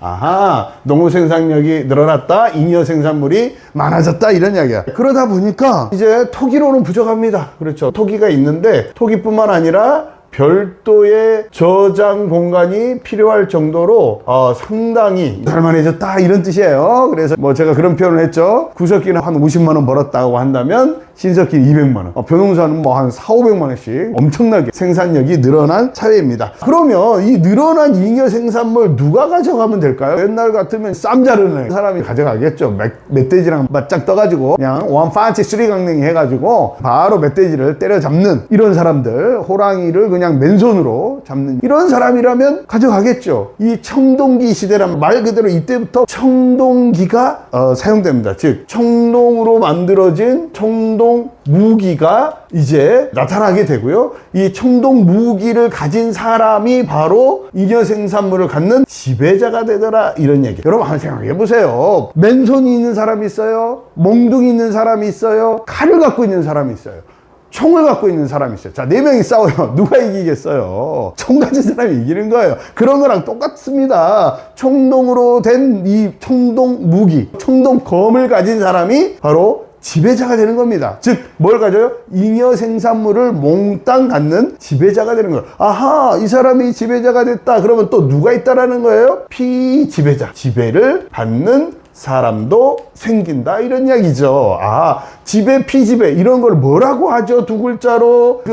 농업 생산력이 늘어났다, 잉여 생산물이 많아졌다 이런 이야기야. 그러다 보니까 이제 토기로는 부족합니다. 그렇죠. 토기가 있는데 토기뿐만 아니라 별도의 저장 공간이 필요할 정도로 상당히 살만해졌다 이런 뜻이에요. 그래서 뭐 제가 그런 표현을 했죠. 구석기는 한 50만 원 벌었다고 한다면 신석기는 200만 원, 벼농사는 뭐 한 4, 500만 원씩 엄청나게 생산력이 늘어난 사회입니다. 그러면 이 늘어난 잉여 생산물 누가 가져가면 될까요? 옛날 같으면 쌈 자르는 사람이 가져가겠죠. 멧돼지랑 맞짱 떠가지고 그냥 원판치 쓰리강냉이 해가지고 바로 멧돼지를 때려잡는 이런 사람들, 호랑이를 그냥 맨손으로 잡는 이런 사람이라면 가져가겠죠. 이 청동기 시대란 말 그대로 이때부터 청동기가 사용됩니다. 즉 청동으로 만들어진 청동 무기가 이제 나타나게 되고요. 이 청동 무기를 가진 사람이 바로 잉여 생산물을 갖는 지배자가 되더라 이런 얘기. 여러분 한번 생각해 보세요. 맨손이 있는 사람이 있어요. 몽둥이 있는 사람이 있어요. 칼을 갖고 있는 사람이 있어요. 총을 갖고 있는 사람이 있어요. 자, 4명이 싸워요. 누가 이기겠어요? 총 가진 사람이 이기는 거예요. 그런 거랑 똑같습니다. 청동으로 된 이 청동 무기, 청동 검을 가진 사람이 바로 지배자가 되는 겁니다. 즉, 뭘 가져요? 잉여 생산물을 몽땅 갖는 지배자가 되는 거예요. 아하, 이 사람이 지배자가 됐다. 그러면 또 누가 있다라는 거예요? 피지배자. 지배를 받는 사람도 생긴다 이런 이야기죠. 지배 피지배 이런 걸 뭐라고 하죠? 두 글자로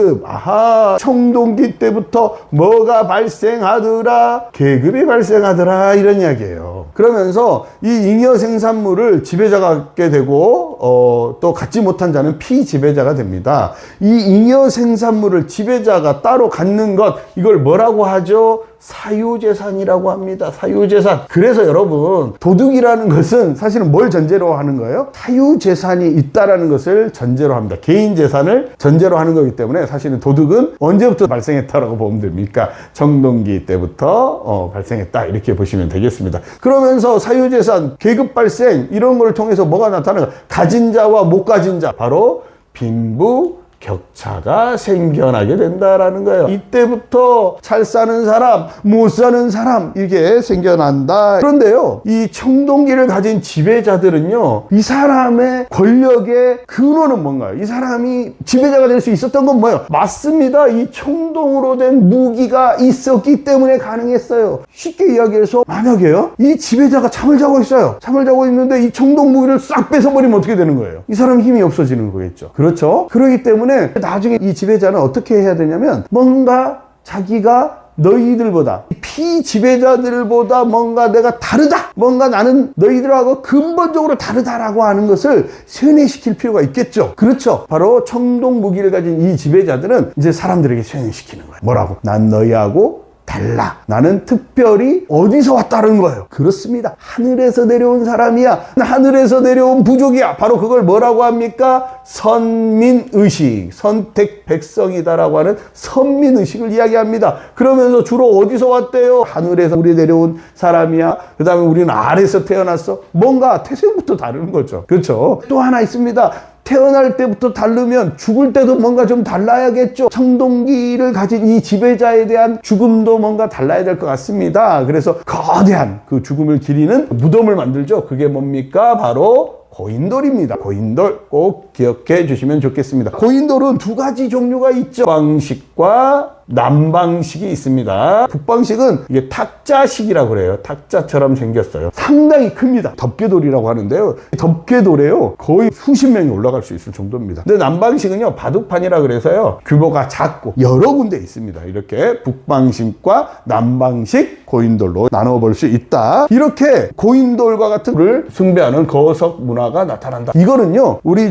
청동기 때부터 뭐가 발생하더라? 계급이 발생하더라 이런 이야기예요. 그러면서 이 잉여 생산물을 지배자가 갖게 되고 또 갖지 못한 자는 피지배자가 됩니다. 이 잉여 생산물을 지배자가 따로 갖는 것 이걸 뭐라고 하죠? 사유재산이라고 합니다. 사유재산. 그래서 여러분, 도둑이라는 것은 사실은 뭘 전제로 하는 거예요? 사유재산이 있다라는 것을 전제로 합니다. 개인 재산을 전제로 하는 거기 때문에 사실은 도둑은 언제부터 발생했다라고 보면 됩니까? 청동기 때부터 발생했다, 이렇게 보시면 되겠습니다. 그러면서 사유재산, 계급 발생, 이런 걸 통해서 뭐가 나타나요? 가진 자와 못 가진 자, 바로 빈부 격차가 생겨나게 된다라는 거예요. 이때부터 잘 사는 사람, 못 사는 사람, 이게 생겨난다. 그런데요, 이 청동기를 가진 지배자들은요, 이 사람의 권력의 근원은 뭔가요? 이 사람이 지배자가 될 수 있었던 건 뭐예요? 맞습니다. 이 청동으로 된 무기가 있었기 때문에 가능했어요. 쉽게 이야기해서, 만약에요, 이 지배자가 잠을 자고 있어요. 잠을 자고 있는데 이 청동 무기를 싹 뺏어버리면 어떻게 되는 거예요? 이 사람 힘이 없어지는 거겠죠. 그렇죠? 그렇기 때문에 나중에 이 지배자는 어떻게 해야 되냐면, 뭔가 자기가 너희들보다, 피지배자들보다 뭔가 내가 다르다, 뭔가 나는 너희들하고 근본적으로 다르다라고 하는 것을 세뇌시킬 필요가 있겠죠. 그렇죠. 바로 청동 무기를 가진 이 지배자들은 이제 사람들에게 세뇌시키는 거예요. 뭐라고? 난 너희하고 달라. 나는 특별히 어디서 왔다는 거예요. 그렇습니다. 하늘에서 내려온 사람이야. 하늘에서 내려온 부족이야. 바로 그걸 뭐라고 합니까? 선민의식, 선택 백성이다라고 하는 선민의식을 이야기합니다. 그러면서 주로 어디서 왔대요? 하늘에서 우리 내려온 사람이야. 그 다음에 우리는 아래에서 태어났어. 뭔가 태생부터 다른 거죠. 그렇죠. 또 하나 있습니다. 태어날 때부터 다르면 죽을 때도 뭔가 좀 달라야겠죠. 청동기를 가진 이 지배자에 대한 죽음도 뭔가 달라야 될 것 같습니다. 그래서 거대한 그 죽음을 기리는 무덤을 만들죠. 그게 뭡니까? 바로 고인돌입니다. 고인돌 꼭 기억해 주시면 좋겠습니다. 고인돌은 두 가지 종류가 있죠. 북방식과 남방식이 있습니다. 북방식은 이게 탁자식이라고 그래요. 탁자처럼 생겼어요. 상당히 큽니다. 덮개돌이라고 하는데요. 덮개돌에요, 거의 수십 명이 올라갈 수 있을 정도입니다. 근데 남방식은요, 바둑판이라 그래서요, 규모가 작고 여러 군데 있습니다. 이렇게 북방식과 남방식 고인돌로 나눠볼 수 있다. 이렇게 고인돌과 같은 걸 숭배하는 거석 문화가 나타난다. 이거는요, 우리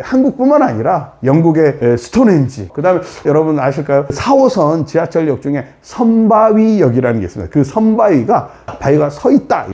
한국뿐만 아니라 영국의 스톤헨지, 그 다음에 여러분 아실까요? 4호선 지하철역 중에 선바위역이라는 게 있습니다. 그 선바위가, 바위가 서 있다,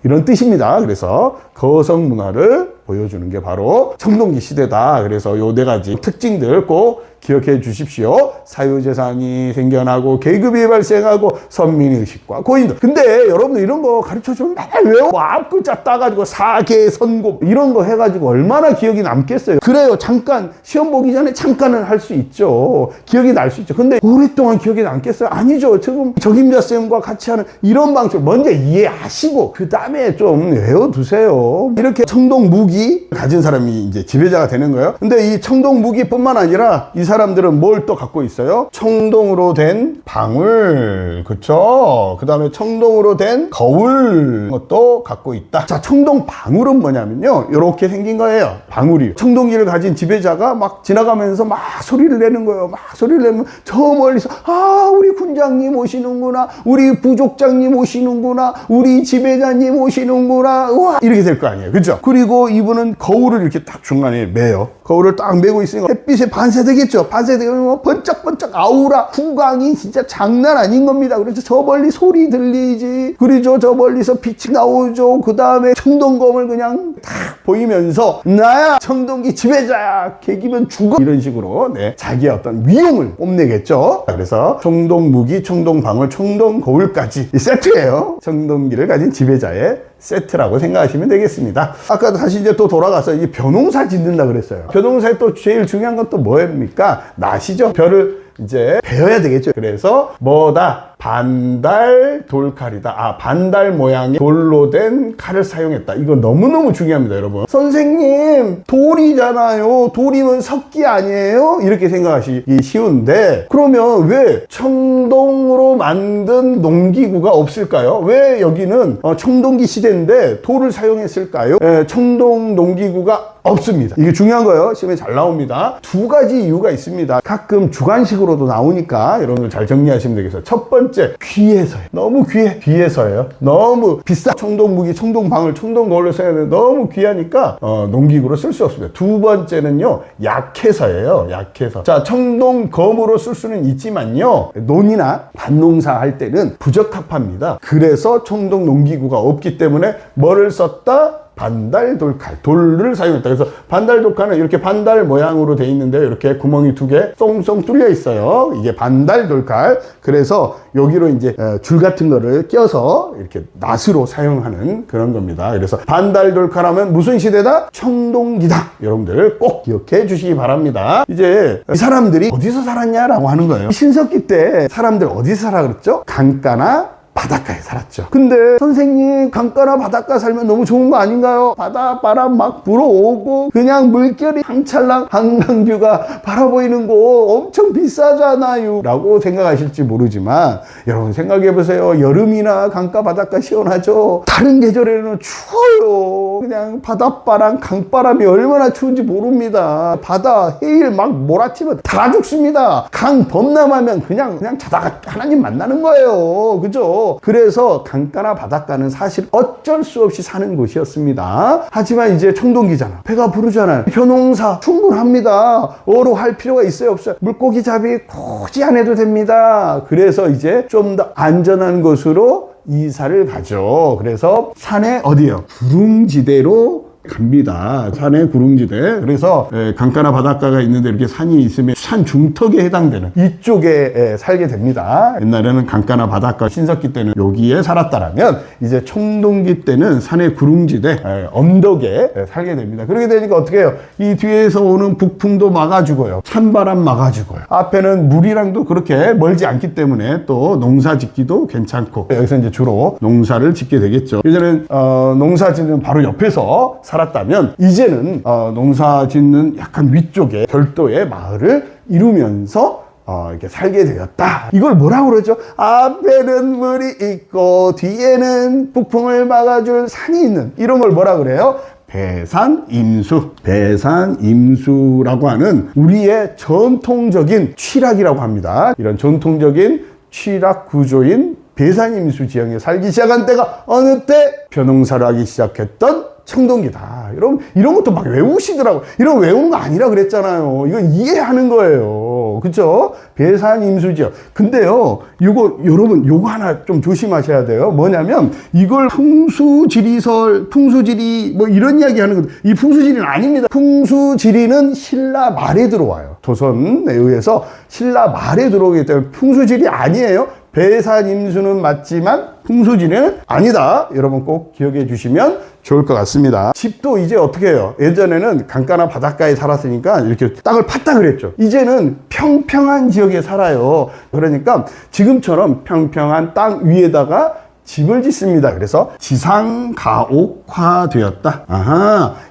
이런 뜻입니다. 그래서 거석 문화를 보여주는 게 바로 청동기 시대다. 그래서 요 네 가지 특징들 꼭 기억해 주십시오. 사유재산이 생겨나고, 계급이 발생하고, 선민의식과 고인돌. 근데 여러분들 이런 거 가르쳐주면 맨날 외워. 뭐 앞글자 따가지고 사계선고 이런 거 해가지고 얼마나 기억이 남겠어요. 그래요. 잠깐 시험 보기 전에 잠깐은 할 수 있죠. 기억이 날 수 있죠. 근데 오랫동안 기억이 남겠어요? 아니죠. 지금 적임자쌤과 같이 하는 이런 방식 먼저 이해하시고 그 다음에 좀 외워두세요. 이렇게 청동 무기 가진 사람이 이제 지배자가 되는 거예요. 근데 이 청동 무기뿐만 아니라 이 사람들은 뭘 또 갖고 있어요? 청동으로 된 방울, 그쵸? 그 다음에 청동으로 된 거울, 것도 갖고 있다. 자, 청동 방울은 뭐냐면요, 이렇게 생긴 거예요. 방울이. 청동기를 가진 지배자가 막 지나가면서 막 소리를 내는 거예요. 막 소리를 내면 저 멀리서, 아, 우리 군장님 오시는구나, 우리 부족장님 오시는구나, 우리 지배자님 오시는구나, 우와, 이렇게 될 거 아니에요. 그죠? 그리고 이분은 거울을 이렇게 딱 중간에 매요. 거울을 딱 메고 있으니까 햇빛에 반사되겠죠. 반사되면 뭐 번쩍번쩍 아우라, 후광이 진짜 장난 아닌 겁니다. 그래서 저 멀리 소리 들리지, 그리죠, 저 멀리서 빛이 나오죠. 그 다음에 청동검을 그냥 딱 보이면서 나야 청동기 지배자야, 개기면 죽어, 이런 식으로 자기의 어떤 위용을 뽐내겠죠. 그래서 청동 무기, 청동 방울, 청동 거울까지 이 세트예요. 청동기를 가진 지배자의 세트라고 생각하시면 되겠습니다. 아까 다시 이제 또 돌아가서 이 벼농사 짓는다 그랬어요. 벼농사에 또 제일 중요한 건 또 뭐입니까? 낫이죠. 벼를 이제 베어야 되겠죠. 그래서 뭐다? 반달 돌칼이다. 아, 반달 모양의 돌로 된 칼을 사용했다. 이거 너무너무 중요합니다, 여러분. 선생님, 돌이잖아요. 돌이면 석기 아니에요? 이렇게 생각하시기 쉬운데, 그러면 왜 청동으로 만든 농기구가 없을까요? 왜 여기는 청동기 시대인데 돌을 사용했을까요? 청동 농기구가 없습니다. 이게 중요한 거예요. 시험에 잘 나옵니다. 두 가지 이유가 있습니다. 가끔 주관식으로도 나오니까 여러분들 잘 정리하시면 되겠어요. 첫 번째, 번째, 귀해서예요. 너무 귀해서예요. 너무 비싸. 청동무기, 청동방울, 청동거울로 써야 되는데 너무 귀하니까 농기구로 쓸 수 없습니다. 두 번째는요, 약해서예요. 약해서. 자, 청동검으로 쓸 수는 있지만요, 논이나 밭농사 할 때는 부적합합니다. 그래서 청동 농기구가 없기 때문에 뭐를 썼다? 반달 돌칼, 돌을 사용했다. 그래서 반달 돌칼은 이렇게 반달 모양으로 돼 있는데요, 이렇게 구멍이 두 개 쏙쏙 뚫려 있어요. 이게 반달 돌칼. 그래서 여기로 이제 줄 같은 거를 껴서 이렇게 낫으로 사용하는 그런 겁니다. 그래서 반달 돌칼 하면 무슨 시대다? 청동기다. 여러분들 꼭 기억해 주시기 바랍니다. 이제 이 사람들이 어디서 살았냐라고 하는 거예요. 신석기 때 사람들 어디서 살아 그랬죠? 강가나 바닷가에 살았죠. 근데 선생님, 강가나 바닷가 살면 너무 좋은 거 아닌가요? 바닷바람 막 불어오고 그냥 물결이 한찰랑 한강뷰가 바라보이는 곳 엄청 비싸잖아요 라고 생각하실지 모르지만, 여러분 생각해보세요. 여름이나 강가 바닷가 시원하죠? 다른 계절에는 추워요. 그냥 바닷바람, 강바람이 얼마나 추운지 모릅니다. 바다, 해일 막 몰아치면 다 죽습니다. 강 범람하면 그냥 자다가 하나님 만나는 거예요. 그죠? 그래서 강가나 바닷가는 사실 어쩔 수 없이 사는 곳이었습니다. 하지만 이제 청동기잖아. 배가 부르잖아요. 벼농사 충분합니다. 어로 할 필요가 있어요, 없어요? 물고기 잡이 굳이 안 해도 됩니다. 그래서 이제 좀 더 안전한 곳으로 이사를 가죠. 그래서 산에 어디요? 구릉지대로 갑니다. 산의 구릉지대. 그래서 강가나 바닷가가 있는데 이렇게 산이 있으면 산 중턱에 해당되는 이쪽에 살게 됩니다. 옛날에는 강가나 바닷가, 신석기 때는 여기에 살았다라면 이제 청동기 때는 산의 구릉지대 언덕에 살게 됩니다. 그렇게 되니까 어떻게 해요? 이 뒤에서 오는 북풍도 막아주고요, 찬바람 막아주고요, 앞에는 물이랑도 그렇게 멀지 않기 때문에 또 농사 짓기도 괜찮고, 여기서 이제 주로 농사를 짓게 되겠죠. 예전엔 농사 짓는 바로 옆에서 살았다면 이제는 농사 짓는 약간 위쪽에 별도의 마을을 이루면서 이렇게 살게 되었다. 이걸 뭐라고 그러죠? 앞에는 물이 있고 뒤에는 북풍을 막아줄 산이 있는, 이런 걸 뭐라 그래요? 배산임수. 배산임수라고 하는 우리의 전통적인 취락이라고 합니다. 이런 전통적인 취락 구조인 배산임수 지형에 살기 시작한 때가 어느 때? 벼농사를 하기 시작했던 청동기다. 여러분, 이런 것도 막 외우시더라고. 이런 외우는 거 아니라 그랬잖아요. 이건 이해하는 거예요. 그쵸? 배산임수지역. 근데요, 여러분, 요거 하나 좀 조심하셔야 돼요. 뭐냐면, 이걸 풍수지리, 뭐 이런 이야기 하는 거, 이 풍수지리는 아닙니다. 풍수지리는 신라 말에 들어와요. 조선에 의해서 신라 말에 들어오기 때문에 풍수지리 아니에요. 배산임수는 맞지만 풍수지리는 아니다. 여러분 꼭 기억해 주시면 좋을 것 같습니다. 집도 이제 어떻게 해요? 예전에는 강가나 바닷가에 살았으니까 이렇게 땅을 팠다 그랬죠. 이제는 평평한 지역에 살아요. 그러니까 지금처럼 평평한 땅 위에다가 집을 짓습니다. 그래서 지상가옥화 되었다.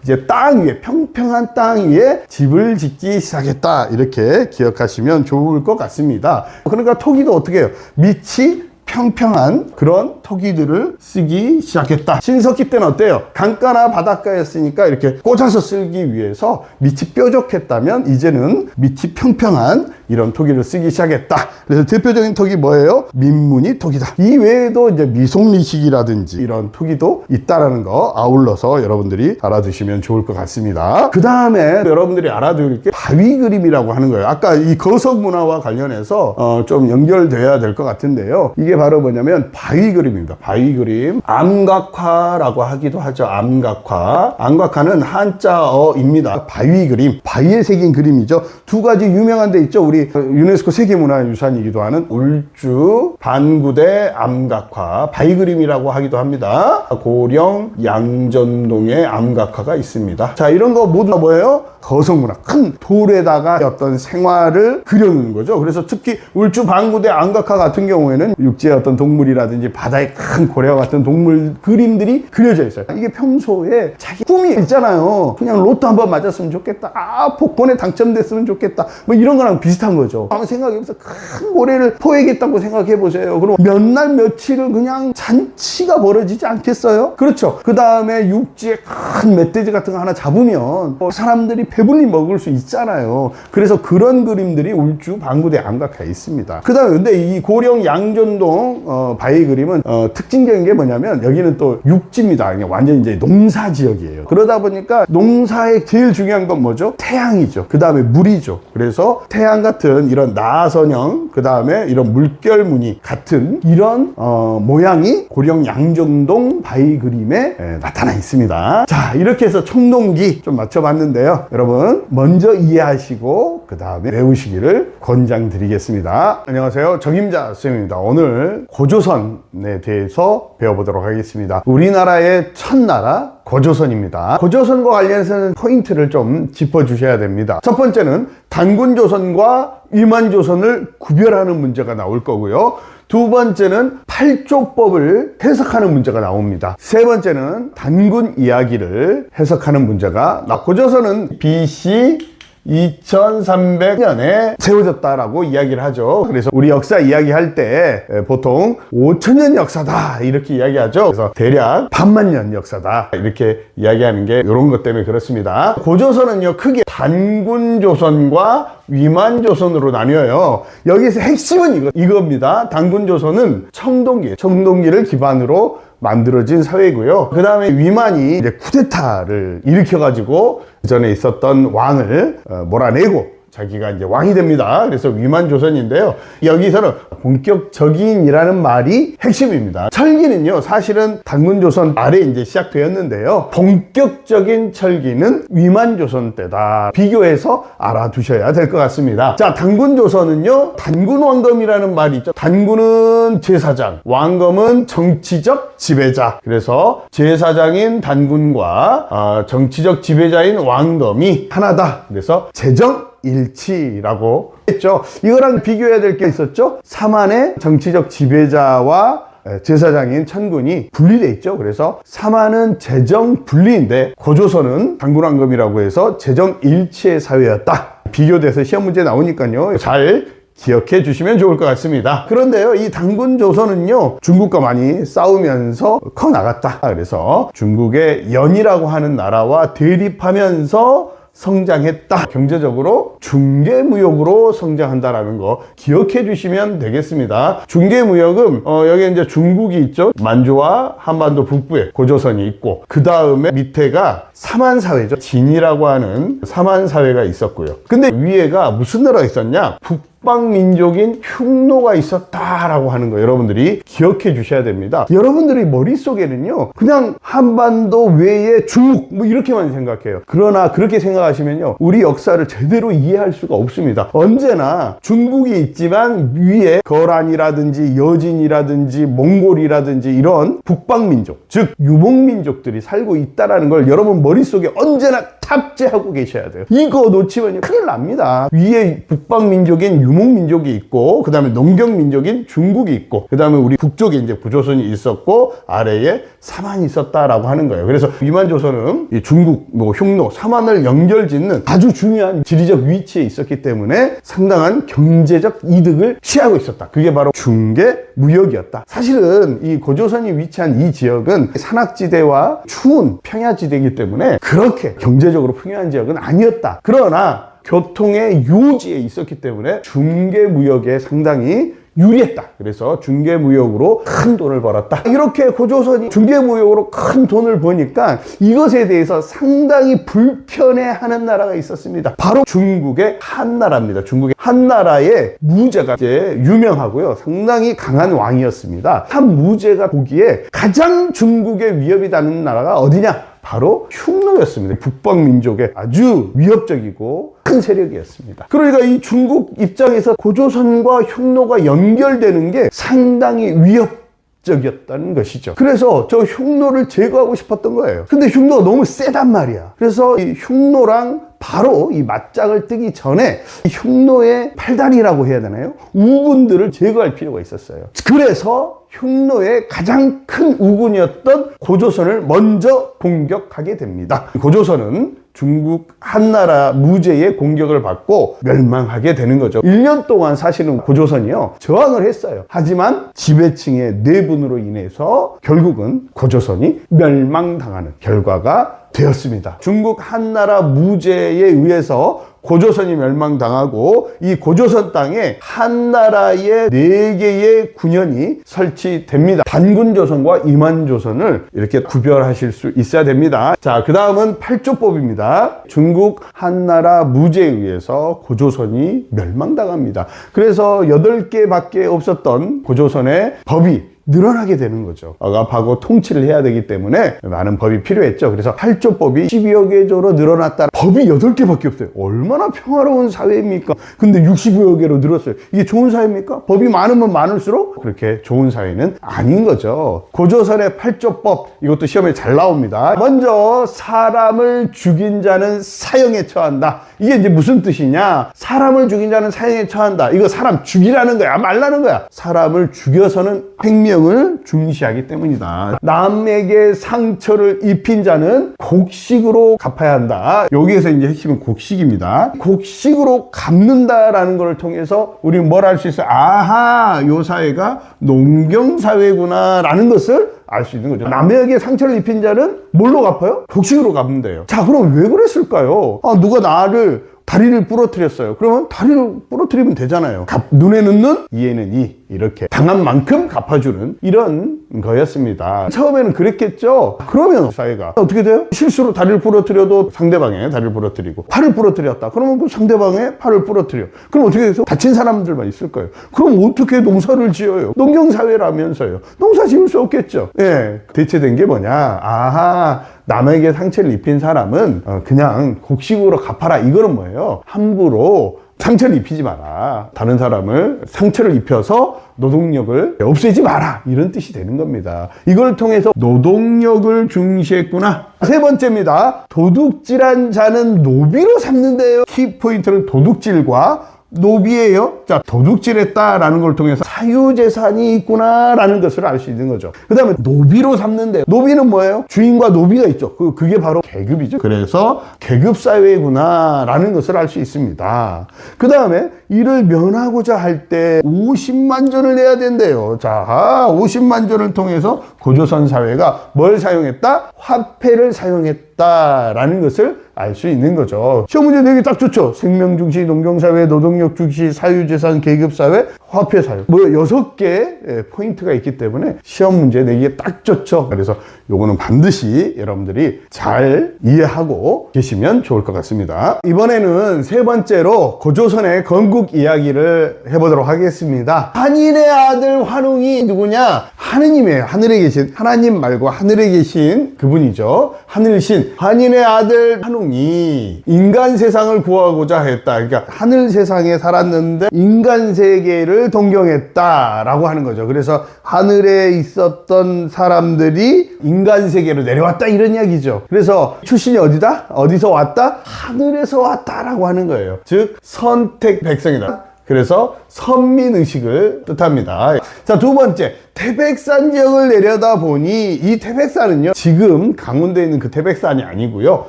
이제 땅 위에, 평평한 땅 위에 집을 짓기 시작했다. 이렇게 기억하시면 좋을 것 같습니다. 그러니까 토기도 어떻게 해요? 밑이 평평한 그런 토기들을 쓰기 시작했다. 신석기 때는 어때요? 강가나 바닷가였으니까 이렇게 꽂아서 쓰기 위해서 밑이 뾰족했다면 이제는 밑이 평평한 이런 토기를 쓰기 시작했다. 그래서 대표적인 토기 뭐예요? 민무늬 토기다. 이 외에도 이제 미송리식이라든지 이런 토기도 있다라는 거 아울러서 여러분들이 알아두시면 좋을 것 같습니다. 그 다음에 여러분들이 알아둘 게 바위 그림이라고 하는 거예요. 아까 이 거석 문화와 관련해서 좀 연결돼야 될 것 같은데요. 이게 바로 뭐냐면 바위 그림입니다. 바위 그림. 암각화라고 하기도 하죠. 암각화. 암각화는 한자어입니다. 바위 그림. 바위에 새긴 그림이죠. 두 가지 유명한 데 있죠. 우리 유네스코 세계문화유산이기도 하는 울주 반구대 암각화, 바위 그림이라고 하기도 합니다. 고령 양전동에 암각화가 있습니다. 자, 이런 거 모두 뭐예요? 거석문화. 큰 돌에다가 어떤 생활을 그려놓는 거죠. 그래서 특히 울주 반구대 암각화 같은 경우에는 육지의 어떤 동물이라든지 바다에 바다에 큰 고래와 같은 동물 그림들이 그려져 있어요. 이게 평소에 자기 꿈이 있잖아요. 그냥 로또 한번 맞았으면 좋겠다. 복권에 당첨됐으면 좋겠다. 뭐 이런 거랑 비슷한 거죠. 아무 생각이 없어. 큰 고래를 포획했다고 생각해 보세요. 그럼 몇 날 며칠을 그냥 잔치가 벌어지지 않겠어요? 그렇죠. 그 다음에 육지에 큰 멧돼지 같은 거 하나 잡으면 사람들이 배불리 먹을 수 있잖아요. 그래서 그런 그림들이 울주 방구대 안각해 있습니다. 그 다음에 근데 이 고령 양전동 바위 그림은 특징적인 게 뭐냐면 여기는 또 육지입니다. 완전 이제 농사 지역이에요. 그러다 보니까 농사에 제일 중요한 건 뭐죠? 태양이죠. 그 다음에 물이죠. 그래서 태양 같은 이런 나선형, 그 다음에 이런 물결 무늬 같은 이런 모양이 고령 양전동 바위 그림에 나타나 있습니다. 자, 이렇게 해서 청동기 좀 맞춰봤는데요. 여러분 먼저 이해하시고 그 다음에 외우시기를 권장드리겠습니다. 안녕하세요, 정임자 쌤입니다. 오늘 고조선에 대해서 배워보도록 하겠습니다. 우리나라의 첫나라 고조선입니다. 고조선과 관련해서는 포인트를 좀 짚어주셔야 됩니다. 첫 번째는 단군조선과 위만조선을 구별하는 문제가 나올 거고요. 두 번째는 팔조법을 해석하는 문제가 나옵니다. 세 번째는 단군 이야기를 해석하는 문제가 고조선은 BC 2300년에 세워졌다라고 이야기를 하죠. 그래서 우리 역사 이야기할 때 보통 5000년 역사다 이렇게 이야기하죠. 그래서 대략 반만년 역사다 이렇게 이야기하는 게 이런 것 때문에 그렇습니다. 고조선은요 크게 단군조선과 위만조선으로 나뉘어요. 여기서 핵심은 이겁니다. 단군조선은 청동기를 기반으로 만들어진 사회고요. 그 다음에 위만이 이제 쿠데타를 일으켜가지고 전에 있었던 왕을 몰아내고 자기가 이제 왕이 됩니다. 그래서 위만조선인데요. 여기서는 본격적인이라는 말이 핵심입니다. 철기는요, 사실은 단군조선 아래 이제 시작되었는데요. 본격적인 철기는 위만조선 때다. 비교해서 알아두셔야 될 것 같습니다. 자, 단군조선은요, 단군왕검이라는 말이 있죠. 단군은 제사장, 왕검은 정치적 지배자. 그래서 제사장인 단군과 정치적 지배자인 왕검이 하나다. 그래서 제정일치라고 했죠. 이거랑 비교해야 될 게 있었죠. 삼한의 정치적 지배자와 제사장인 천군이 분리돼 있죠. 그래서 삼한은 재정 분리인데 고조선은 단군왕검이라고 해서 재정일치의 사회였다. 비교돼서 시험 문제 나오니까요, 잘 기억해 주시면 좋을 것 같습니다. 그런데요, 이 단군조선은요 중국과 많이 싸우면서 커 나갔다. 그래서 중국의 연이라고 하는 나라와 대립하면서 성장했다. 경제적으로 중개무역으로 성장한다라는 거 기억해 주시면 되겠습니다. 중개무역은 여기 이제 중국이 있죠. 만주와 한반도 북부에 고조선이 있고, 그 다음에 밑에가 삼한사회죠. 진이라고 하는 삼한사회가 있었고요. 근데 위에가 무슨 나라가 있었냐? 북방민족인 흉노가 있었다라고 하는 거 여러분들이 기억해 주셔야 됩니다. 여러분들이 머릿속에는요 그냥 한반도 외에 중국 뭐 이렇게만 생각해요. 그러나 그렇게 생각하시면요 우리 역사를 제대로 이해할 수가 없습니다. 언제나 중국이 있지만 위에 거란이라든지 여진이라든지 몽골이라든지 이런 북방민족, 즉 유목민족들이 살고 있다는 걸 여러분 머릿속에 언제나 탑재하고 계셔야 돼요. 이거 놓치면 큰일 납니다. 위에 북방민족인 유목민족이 있고, 그 다음에 농경민족인 중국이 있고, 그 다음에 우리 북쪽에 이제 구조선이 있었고, 아래에 삼한이 있었다라고 하는 거예요. 그래서 위만조선은 이 중국, 흉노, 삼한을 연결짓는 아주 중요한 지리적 위치에 있었기 때문에 상당한 경제적 이득을 취하고 있었다. 그게 바로 중개무역이었다. 사실은 이 고조선이 위치한 이 지역은 산악지대와 추운 평야지대이기 때문에 그렇게 경제적으로 풍요한 지역은 아니었다. 그러나 교통의 요지에 있었기 때문에 중개무역에 상당히 유리했다. 그래서 중개무역으로 큰 돈을 벌었다. 이렇게 고조선이 중개무역으로 큰 돈을 버니까 이것에 대해서 상당히 불편해하는 나라가 있었습니다. 바로 중국의 한나라입니다. 중국의 한나라의 무제가 이제 유명하고요, 상당히 강한 왕이었습니다. 한무제가 보기에 가장 중국의 위협이 닿는 나라가 어디냐? 바로 흉노였습니다. 북방민족의 아주 위협적이고 큰 세력이었습니다. 그러니까 이 중국 입장에서 고조선과 흉노가 연결되는 게 상당히 위협적이었다는 것이죠. 그래서 저 흉노를 제거하고 싶었던 거예요. 근데 흉노가 너무 세단 말이야. 그래서 이 흉노랑 바로 이 맞짱을 뜨기 전에 흉노의 팔다리라고 해야 되나요? 우군들을 제거할 필요가 있었어요. 그래서 흉노의 가장 큰 우군이었던 고조선을 먼저 공격하게 됩니다. 고조선은 중국 한나라 무제의 공격을 받고 멸망하게 되는 거죠. 1년 동안 사실은 고조선이요, 저항을 했어요. 하지만 지배층의 내분으로 인해서 결국은 고조선이 멸망당하는 결과가 되었습니다. 중국 한나라 무제에 의해서 고조선이 멸망당하고 이 고조선 땅에 한나라의 4개의 군현이 설치됩니다. 단군조선과 임한조선을 이렇게 구별하실 수 있어야 됩니다. 자, 그 다음은 팔조법입니다. 중국 한나라 무제에 의해서 고조선이 멸망당합니다. 그래서 8개밖에 없었던 고조선의 법이 늘어나게 되는 거죠. 억압하고 통치를 해야 되기 때문에 많은 법이 필요했죠. 그래서 8조법이 12여 개조로 늘어났다. 법이 8개밖에 없어요. 얼마나 평화로운 사회입니까? 근데 60여 개로 늘었어요. 이게 좋은 사회입니까? 법이 많으면 많을수록 그렇게 좋은 사회는 아닌 거죠. 고조선의 8조법, 이것도 시험에 잘 나옵니다. 먼저 사람을 죽인 자는 사형에 처한다. 이게 이제 무슨 뜻이냐? 사람을 죽인 자는 사형에 처한다. 이거 사람 죽이라는 거야, 말라는 거야. 사람을 죽여서는 생명을 중시하기 때문이다. 남에게 상처를 입힌 자는 곡식으로 갚아야 한다. 여기에서 이제 핵심은 곡식입니다. 곡식으로 갚는다라는 걸 통해서 우리는 뭘 알 수 있어요? 아하, 요 사회가 농경사회구나 라는 것을 알 수 있는 거죠. 남에게 상처를 입힌 자는 뭘로 갚아요? 곡식으로 갚는데요. 자, 그럼 왜 그랬을까요? 누가 나를 다리를 부러뜨렸어요. 그러면 다리를 부러뜨리면 되잖아요. 눈에는 눈, 이에는 이. 이렇게 당한 만큼 갚아주는 이런 거였습니다. 처음에는 그랬겠죠. 그러면 사회가 어떻게 돼요? 실수로 다리를 부러뜨려도 상대방의 다리를 부러뜨리고, 팔을 부러뜨렸다. 그러면 그 상대방의 팔을 부러뜨려. 그럼 어떻게 돼서 다친 사람들만 있을 거예요. 그럼 어떻게 농사를 지어요? 농경사회라면서요. 농사 지을 수 없겠죠. 예. 대체된 게 뭐냐? 아하, 남에게 상처를 입힌 사람은 그냥 곡식으로 갚아라. 이거는 뭐예요? 함부로 상처를 입히지 마라. 다른 사람을 상처를 입혀서 노동력을 없애지 마라. 이런 뜻이 되는 겁니다. 이걸 통해서 노동력을 중시했구나. 세 번째입니다. 도둑질한 자는 노비로 삼는데요. 키포인트는 도둑질과 노비예요. 자, 도둑질했다라는 걸 통해서 사유재산이 있구나라는 것을 알 수 있는 거죠. 그 다음에 노비로 삼는데, 노비는 뭐예요? 주인과 노비가 있죠. 그게 바로 계급이죠. 그래서 계급사회구나라는 것을 알 수 있습니다. 그 다음에 이를 면하고자 할 때 50만 전을 내야 된대요. 자, 50만 전을 통해서 고조선 사회가 뭘 사용했다? 화폐를 사용했다라는 것을 알 수 있는 거죠. 시험 문제 내기 딱 좋죠. 생명 중시, 농경사회, 노동력 중시, 사유재산, 계급사회, 화폐 사용. 뭐 6개 포인트가 있기 때문에 시험 문제 내기에 딱 좋죠. 그래서 요거는 반드시 여러분들이 잘 이해하고 계시면 좋을 것 같습니다. 이번에는 세 번째로 고조선의 건국 이야기를 해보도록 하겠습니다. 한인의 아들 환웅이 누구냐? 하느님이에요. 하늘에 계신, 하나님 말고 하늘에 계신 그분이죠. 하늘신. 한인의 아들 환웅이 인간 세상을 구하고자 했다. 그러니까 하늘 세상에 살았는데 인간 세계를 동경했다라고 하는 거죠. 그래서 하늘에 있었던 사람들이 인간 세계로 내려왔다, 이런 이야기죠. 그래서 출신이 어디다? 어디서 왔다? 하늘에서 왔다라고 하는 거예요. 즉 선택 백성이다. 그래서 선민의식을 뜻합니다. 자, 두 번째, 태백산 지역을 내려다보니 이 태백산은요, 지금 강원도에 있는 그 태백산이 아니고요,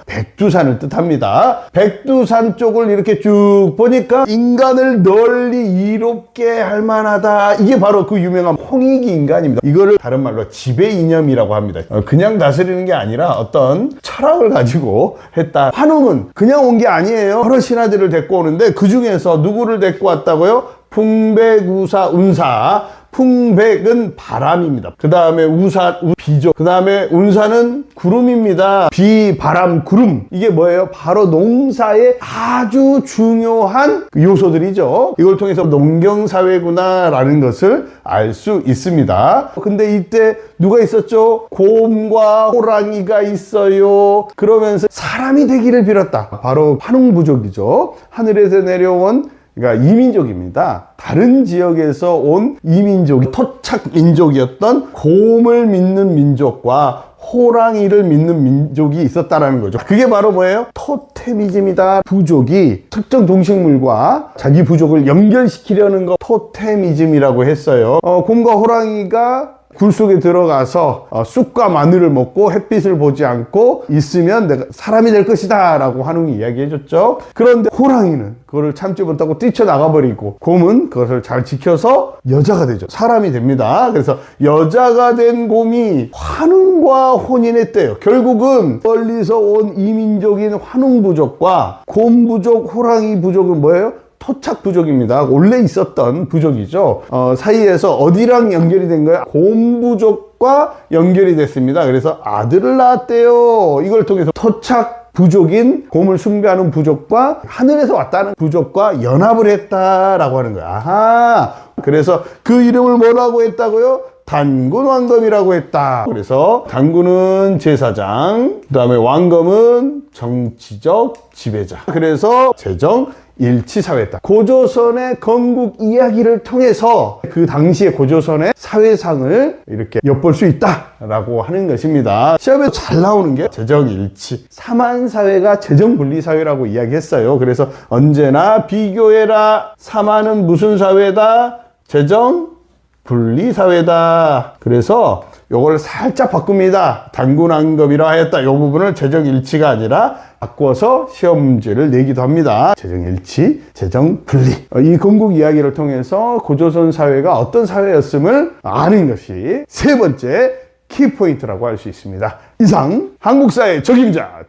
백두산을 뜻합니다. 백두산 쪽을 이렇게 쭉 보니까 인간을 널리 이롭게 할 만하다. 이게 바로 그 유명한 홍익이 인간입니다. 이거를 다른 말로 지배 이념이라고 합니다. 그냥 다스리는 게 아니라 어떤 철학을 가지고 했다. 환웅은 그냥 온 게 아니에요. 여러 신하들을 데리고 오는데 그 중에서 누구를 데리고 왔다고요? 풍백, 우사, 운사. 풍백은 바람입니다. 그 다음에 우사, 비죠. 그 다음에 운사는 구름입니다. 비, 바람, 구름. 이게 뭐예요? 바로 농사의 아주 중요한 요소들이죠. 이걸 통해서 농경사회구나라는 것을 알 수 있습니다. 근데 이때 누가 있었죠? 곰과 호랑이가 있어요. 그러면서 사람이 되기를 빌었다. 바로 환웅부족이죠. 하늘에서 내려온 그러니까 이민족입니다. 다른 지역에서 온 이민족이 토착 민족이었던 곰을 믿는 민족과 호랑이를 믿는 민족이 있었다라는 거죠. 그게 바로 뭐예요? 토테미즘이다. 부족이 특정 동식물과 자기 부족을 연결시키려는 거 토테미즘이라고 했어요. 곰과 호랑이가 굴 속에 들어가서 쑥과 마늘을 먹고 햇빛을 보지 않고 있으면 내가 사람이 될 것이다 라고 한웅이 이야기해줬죠. 그런데 호랑이는 그거를 참지 못하고 뛰쳐나가버리고 곰은 그것을 잘 지켜서 여자가 되죠. 사람이 됩니다. 그래서 여자가 된 곰이 환웅과 혼인했대요. 결국은 멀리서 온 이민족인 환웅 부족과 곰 부족, 호랑이 부족은 뭐예요? 토착 부족입니다. 원래 있었던 부족이죠. 사이에서 어디랑 연결이 된 거야? 곰 부족과 연결이 됐습니다. 그래서 아들을 낳았대요. 이걸 통해서 토착 부족인 곰을 숭배하는 부족과 하늘에서 왔다는 부족과 연합을 했다라고 하는 거야. 아하. 그래서 그 이름을 뭐라고 했다고요? 단군 왕검이라고 했다. 그래서 단군은 제사장, 그 다음에 왕검은 정치적 지배자. 그래서 재정 일치사회다. 고조선의 건국 이야기를 통해서 그 당시의 고조선의 사회상을 이렇게 엿볼 수 있다라고 하는 것입니다. 시험에 잘 나오는 게 재정일치. 사만사회가 재정분리사회라고 이야기했어요. 그래서 언제나 비교해라. 사만은 무슨 사회다? 재정분리사회다. 그래서 요걸 살짝 바꿉니다. 단군왕검이라 하였다. 이 부분을 재정일치가 아니라 바꿔서 시험 문제를 내기도 합니다. 재정일치, 재정분리. 이 건국 이야기를 통해서 고조선 사회가 어떤 사회였음을 아는 것이 세 번째 키포인트라고 할 수 있습니다. 이상 한국사의 적임자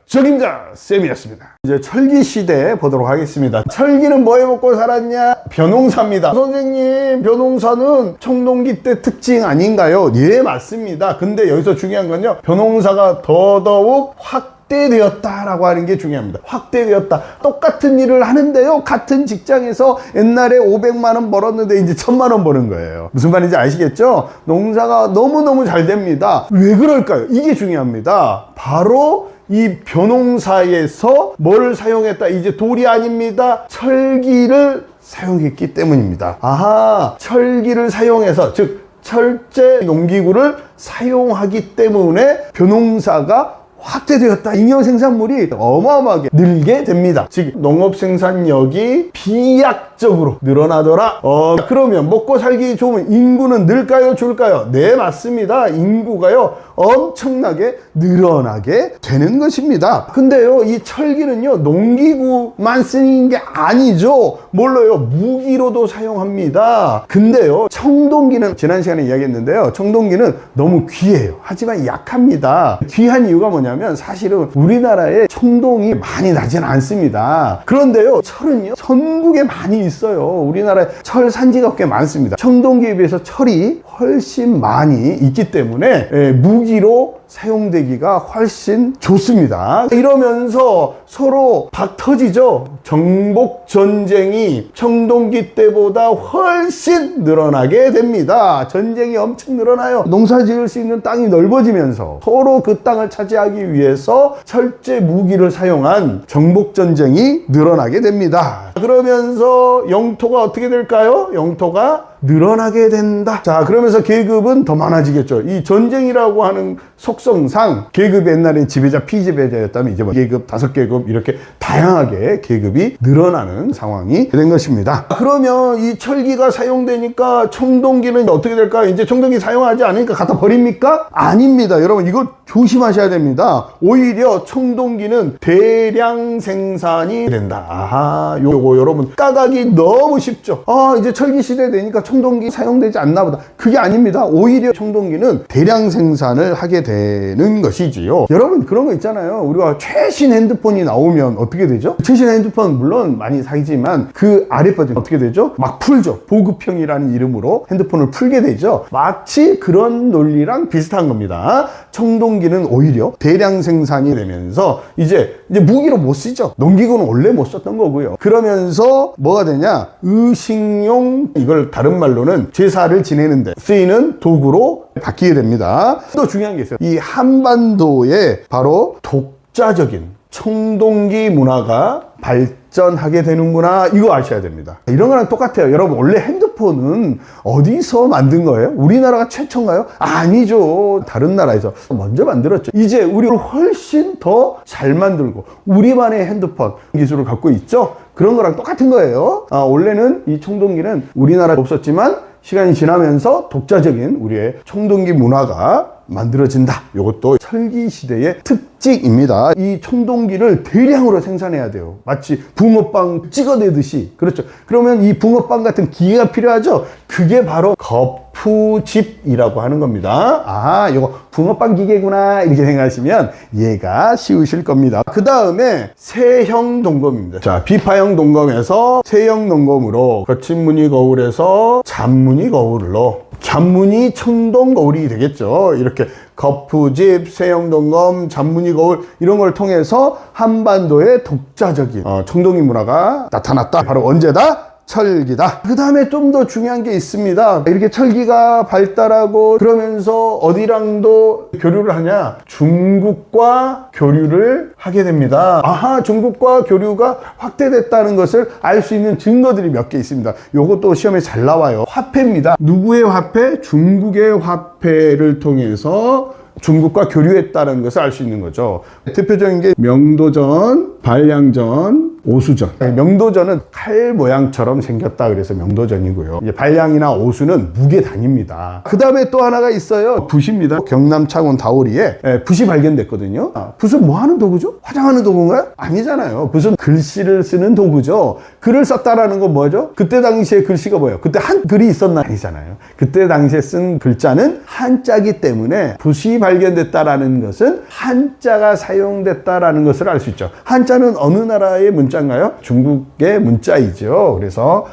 쌤이었습니다. 이제 철기 시대 보도록 하겠습니다. 철기는 뭐 해먹고 살았냐? 벼농사입니다. 선생님, 벼농사는 청동기 때 특징 아닌가요? 예, 맞습니다. 근데 여기서 중요한 건요, 벼농사가 더더욱 확대되었다라고 하는 게 중요합니다. 확대되었다. 똑같은 일을 하는데요, 같은 직장에서 옛날에 500만 원 벌었는데 이제 1000만 원 버는 거예요. 무슨 말인지 아시겠죠? 농사가 너무너무 잘 됩니다. 왜 그럴까요? 이게 중요합니다. 바로 이 벼농사에서 뭘 사용했다? 이제 돌이 아닙니다. 철기를 사용했기 때문입니다. 아하, 철기를 사용해서, 즉 철제 농기구를 사용하기 때문에 벼농사가 확대되었다. 잉여 생산물이 어마어마하게 늘게 됩니다. 즉 농업 생산력이 비약적으로 늘어나더라. 그러면 먹고 살기 좋으면 인구는 늘까요, 줄까요? 네, 맞습니다. 인구가요 엄청나게 늘어나게 되는 것입니다. 근데요, 이 철기는요 농기구만 쓰는 게 아니죠. 뭘로요? 무기로도 사용합니다. 근데요, 청동기는 지난 시간에 이야기했는데요, 청동기는 너무 귀해요. 하지만 약합니다. 귀한 이유가 뭐냐면 사실은 우리나라에 청동이 많이 나지는 않습니다. 그런데요, 철은요 전국에 많이 있어요. 우리나라에 철 산지가 꽤 많습니다. 청동기에 비해서 철이 훨씬 많이 있기 때문에 무기로 사용되기가 훨씬 좋습니다. 이러면서 서로 박 터지죠. 정복 전쟁이 청동기 때보다 훨씬 늘어나게 됩니다. 전쟁이 엄청 늘어나요. 농사 지을 수 있는 땅이 넓어지면서 서로 그 땅을 차지하기 위해서 철제 무기를 사용한 정복 전쟁이 늘어나게 됩니다. 그러면서 영토가 어떻게 될까요? 영토가 늘어나게 된다. 자, 그러면서 계급은 더 많아지겠죠. 이 전쟁이라고 하는 속성상 계급이 옛날에 지배자, 피지배자였다면 이제 뭐 계급, 5계급 이렇게 다양하게 계급이 늘어나는 상황이 된 것입니다. 그러면 이 철기가 사용되니까 청동기는 어떻게 될까요? 이제 청동기 사용하지 않으니까 갖다 버립니까? 아닙니다. 여러분, 이거 조심하셔야 됩니다. 오히려 청동기는 대량 생산이 된다. 아하, 요거 여러분 까가기 너무 쉽죠. 이제 철기 시대 되니까 청동기 사용되지 않나 보다. 그게 아닙니다. 오히려 청동기는 대량 생산을 하게 되는 것이지요. 여러분, 그런 거 있잖아요. 우리가 최신 핸드폰이 나오면 어떻게 되죠? 최신 핸드폰 물론 많이 사기지만 그 아래 버전 어떻게 되죠? 막 풀죠. 보급형이라는 이름으로 핸드폰을 풀게 되죠. 마치 그런 논리랑 비슷한 겁니다. 청동기는 오히려 대량 생산이 되면서 이제 무기로 못 쓰죠. 농기구는 원래 못 썼던 거고요. 그러면서 뭐가 되냐? 의식용, 이걸 다른 말로는 제사를 지내는데 쓰이는 도구로 바뀌게 됩니다. 또 중요한 게 있어요. 이 한반도에 바로 독자적인 청동기 문화가 발전하게 되는구나, 이거 아셔야 됩니다. 이런 거랑 똑같아요. 여러분, 원래 핸드폰은 어디서 만든 거예요? 우리나라가 최초인가요? 아니죠. 다른 나라에서 먼저 만들었죠. 이제 우리는 훨씬 더 잘 만들고 우리만의 핸드폰 기술을 갖고 있죠. 그런 거랑 똑같은 거예요. 원래는 이 청동기는 우리나라에 없었지만 시간이 지나면서 독자적인 우리의 청동기 문화가 만들어진다. 이것도 철기 시대의 특징입니다. 이 청동기를 대량으로 생산해야 돼요. 마치 붕어빵 찍어내듯이. 그렇죠. 그러면 이 붕어빵 같은 기계가 필요하죠. 그게 바로 거푸집이라고 하는 겁니다. 이거 붕어빵 기계구나, 이렇게 생각하시면 이해가 쉬우실 겁니다. 그 다음에 세형 동검입니다. 자, 비파형 동검에서 세형 동검으로 거친 무늬 거울에서 잔무늬 거울로, 잔무늬 청동 거울이 되겠죠. 이렇게 거푸집, 세형 동검, 잔무늬 거울, 이런 걸 통해서 한반도의 독자적인 청동기 문화가 나타났다. 바로 언제다? 철기다. 그 다음에 좀 더 중요한 게 있습니다. 이렇게 철기가 발달하고 그러면서 어디랑도 교류를 하냐? 중국과 교류를 하게 됩니다. 중국과 교류가 확대됐다는 것을 알 수 있는 증거들이 몇 개 있습니다. 요것도 시험에 잘 나와요. 화폐입니다. 누구의 화폐? 중국의 화폐를 통해서 중국과 교류했다는 것을 알 수 있는 거죠. 대표적인 게 명도전, 발량전, 오수전. 명도전은 칼 모양처럼 생겼다 그래서 명도전이고요. 이제 발량이나 오수는 무게 단위입니다. 그 다음에 또 하나가 있어요. 붓입니다. 경남 창원 다오리에 붓이 발견됐거든요. 붓은 뭐 하는 도구죠? 화장하는 도구인가요? 아니잖아요. 붓은 글씨를 쓰는 도구죠. 글을 썼다라는 건 뭐죠? 그때 당시에 글씨가 뭐예요? 그때 한글이 있었나? 아니잖아요. 그때 당시에 쓴 글자는 한자기 때문에 붓이 발견됐다라는 것은 한자가 사용됐다라는 것을 알 수 있죠. 한자는 어느 나라의 문자인가요? 중국의 문자이죠. 그래서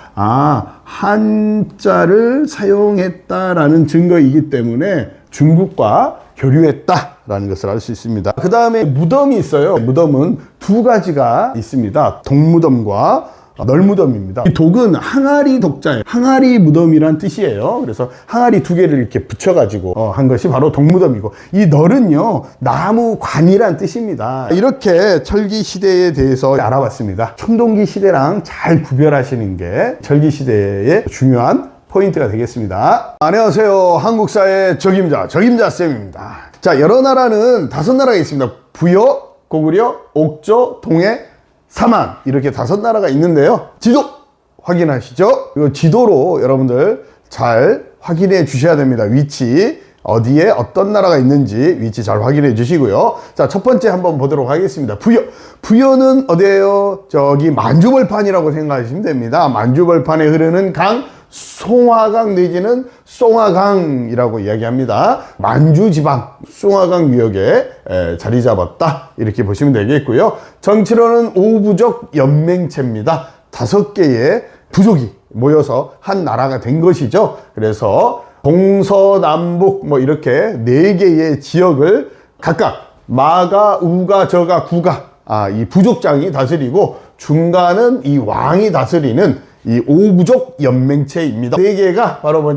한자를 사용했다라는 증거이기 때문에 중국과 교류했다라는 것을 알 수 있습니다. 그 다음에 무덤이 있어요. 무덤은 두 가지가 있습니다. 독무덤과 널무덤입니다. 이 독은 항아리 독자예요. 항아리 무덤이란 뜻이에요. 그래서 항아리 두 개를 이렇게 붙여가지고 한 것이 바로 독무덤이고, 이 널은요, 나무관이란 뜻입니다. 이렇게 철기 시대에 대해서 알아봤습니다. 청동기 시대랑 잘 구별하시는 게 철기 시대의 중요한 포인트가 되겠습니다. 안녕하세요. 한국사의 적임자쌤입니다. 자, 여러 나라는 5나라가 있습니다. 부여, 고구려, 옥조, 동해, 사만, 이렇게 5나라가 있는데요. 지도 확인하시죠? 이 지도로 여러분들 잘 확인해 주셔야 됩니다. 위치, 어디에 어떤 나라가 있는지 위치 잘 확인해 주시고요. 자, 첫 번째 한번 보도록 하겠습니다. 부여. 부여는 어디예요? 저기 만주벌판이라고 생각하시면 됩니다. 만주벌판에 흐르는 강, 송화강 내지는 송화강이라고 이야기합니다. 만주지방 송화강 유역에 자리 잡았다, 이렇게 보시면 되겠고요. 정치로는 오부족 연맹체입니다. 5개의 부족이 모여서 한 나라가 된 것이죠. 그래서 동서남북 이렇게 4개의 지역을 각각 마가, 우가, 저가, 구가, 이 부족장이 다스리고, 중간은 이 왕이 다스리는 이 오부족 연맹체입니다. 4개가 바로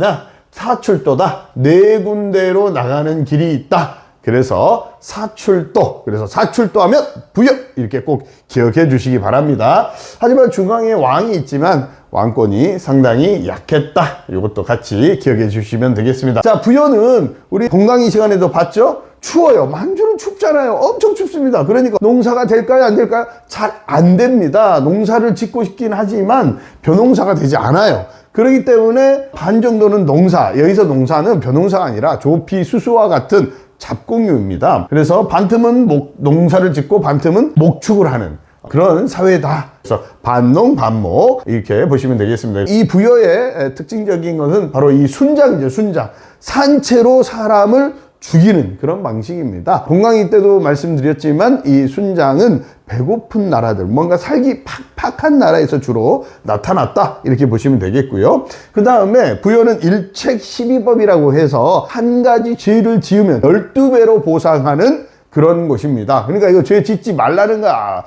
사출도다. 4군데로 나가는 길이 있다. 그래서 사출도, 그래서 사출도 하면 부여, 이렇게 꼭 기억해 주시기 바랍니다. 하지만 중앙에 왕이 있지만 왕권이 상당히 약했다. 이것도 같이 기억해 주시면 되겠습니다. 자, 부여는 우리 동강의 시간에도 봤죠? 추워요. 만주는 춥잖아요. 엄청 춥습니다. 그러니까 농사가 될까요? 안 될까요? 잘 안 됩니다. 농사를 짓고 싶긴 하지만 벼농사가 되지 않아요. 그렇기 때문에 반 정도는 농사, 여기서 농사는 벼농사가 아니라 조피, 수수와 같은 잡곡류입니다. 그래서 반틈은 농사를 짓고 반틈은 목축을 하는 그런 사회다. 그래서 반농 반목, 이렇게 보시면 되겠습니다. 이 부여의 특징적인 것은 바로 이 순장이죠. 순장. 산채로 사람을 죽이는 그런 방식입니다. 공강이 때도 말씀드렸지만 이 순장은 배고픈 나라들, 뭔가 살기 팍팍한 나라에서 주로 나타났다, 이렇게 보시면 되겠고요. 그 다음에 부여는 일책 12법이라고 해서 한 가지 죄를 지으면 12배로 보상하는 그런 곳입니다. 그러니까 이거 죄 짓지 말라는 거야.